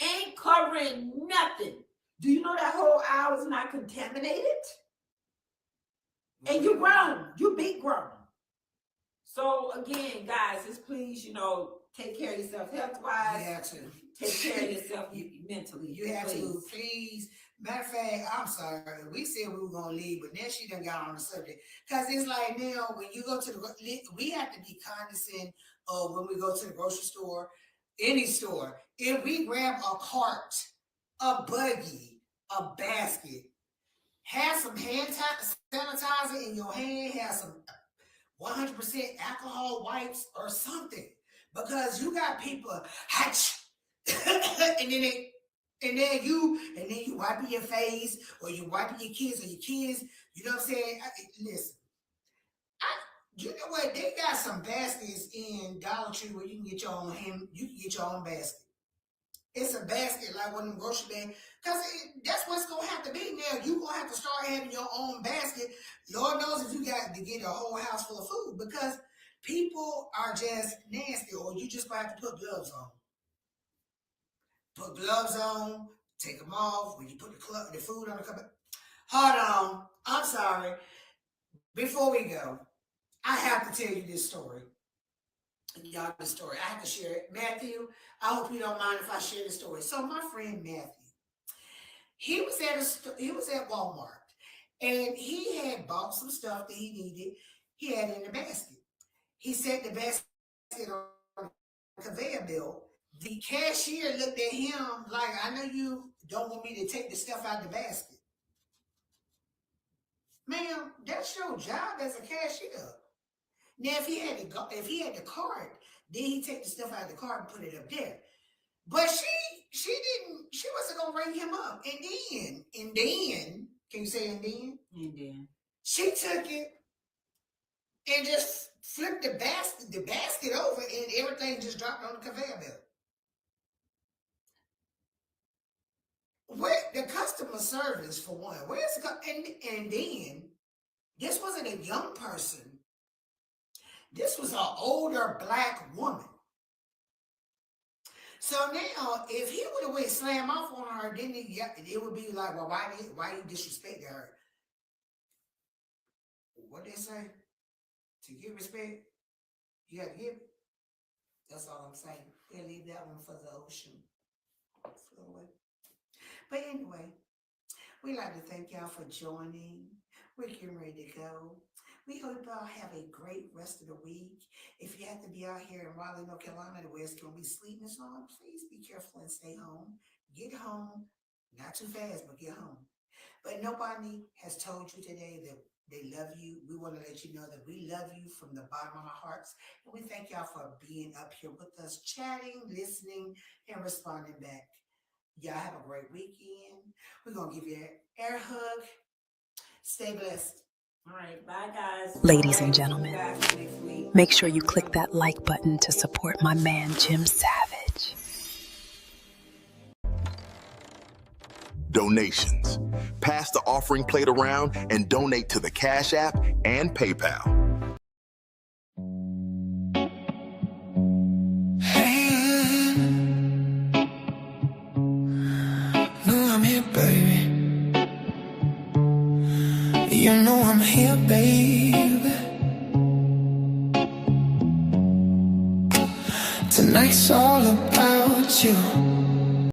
Ain't covering nothing. Do you know that whole aisle is not contaminated? And you grown. You big grown. So again, guys, just please, you know, take care of yourself health-wise. You have to. Take care of yourself mentally. You have to, please. Matter of fact, I'm sorry. We said we were going to leave, but then she done got on the subject. Because it's like now, when you go to we have to be cognizant of when we go to the grocery store, any store. If we grab a cart, a buggy, a basket, have some hand sanitizer in your hand, have some 100% alcohol wipes or something, because you got people and then you wiping your face, or you wiping your kids, you know what I'm saying? Listen, you know what? They got some baskets in Dollar Tree where you can get your own basket. It's a basket like one of them grocery bags, because that's what's gonna have to be now. You're gonna have to start having your own basket. Lord knows if you got to get a whole house full of food, because people are just nasty, or you just gonna have to put gloves on. Put gloves on, take them off when you put the food on the cup. Hold on, I'm sorry. Before we go, I have to tell you this story. Y'all, the story. I have to share it. Matthew, I hope you don't mind if I share the story. So my friend Matthew, he was at Walmart, And he had bought some stuff that he needed. He had it in the basket. He set the basket on the conveyor belt. The cashier looked at him like, I know you don't want me to take the stuff out of the basket. Ma'am, that's your job as a cashier. Now, if he had the cart, then he take the stuff out of the cart and put it up there. But she wasn't gonna ring him up. And then, can you say and then? And then she took it and just flipped the basket over, and everything just dropped on the conveyor belt. Where the customer service, for one, where's and then this wasn't a young person. This was an older Black woman. So now, if he would have went slam off on her, then it would be like, well, why you disrespect her? What they say? To get respect, you got to give it. That's all I'm saying. We'll leave that one for the ocean. But anyway, we'd like to thank y'all for joining. We're getting ready to go. We hope y'all have a great rest of the week. If you have to be out here in Raleigh, North Carolina, where it's going to be sleeting and so on, please be careful and stay home. Get home. Not too fast, but get home. But nobody has told you today that they love you. We want to let you know that we love you from the bottom of our hearts. And we thank y'all for being up here with us, chatting, listening, and responding back. Y'all have a great weekend. We're going to give you an air hug. Stay blessed. all right, bye guys. Ladies and gentlemen, make sure you click that like button to support my man, Jim Savage. Donations. Pass the offering plate around and donate to the Cash App and PayPal. You know I'm here, baby. Tonight's all about you.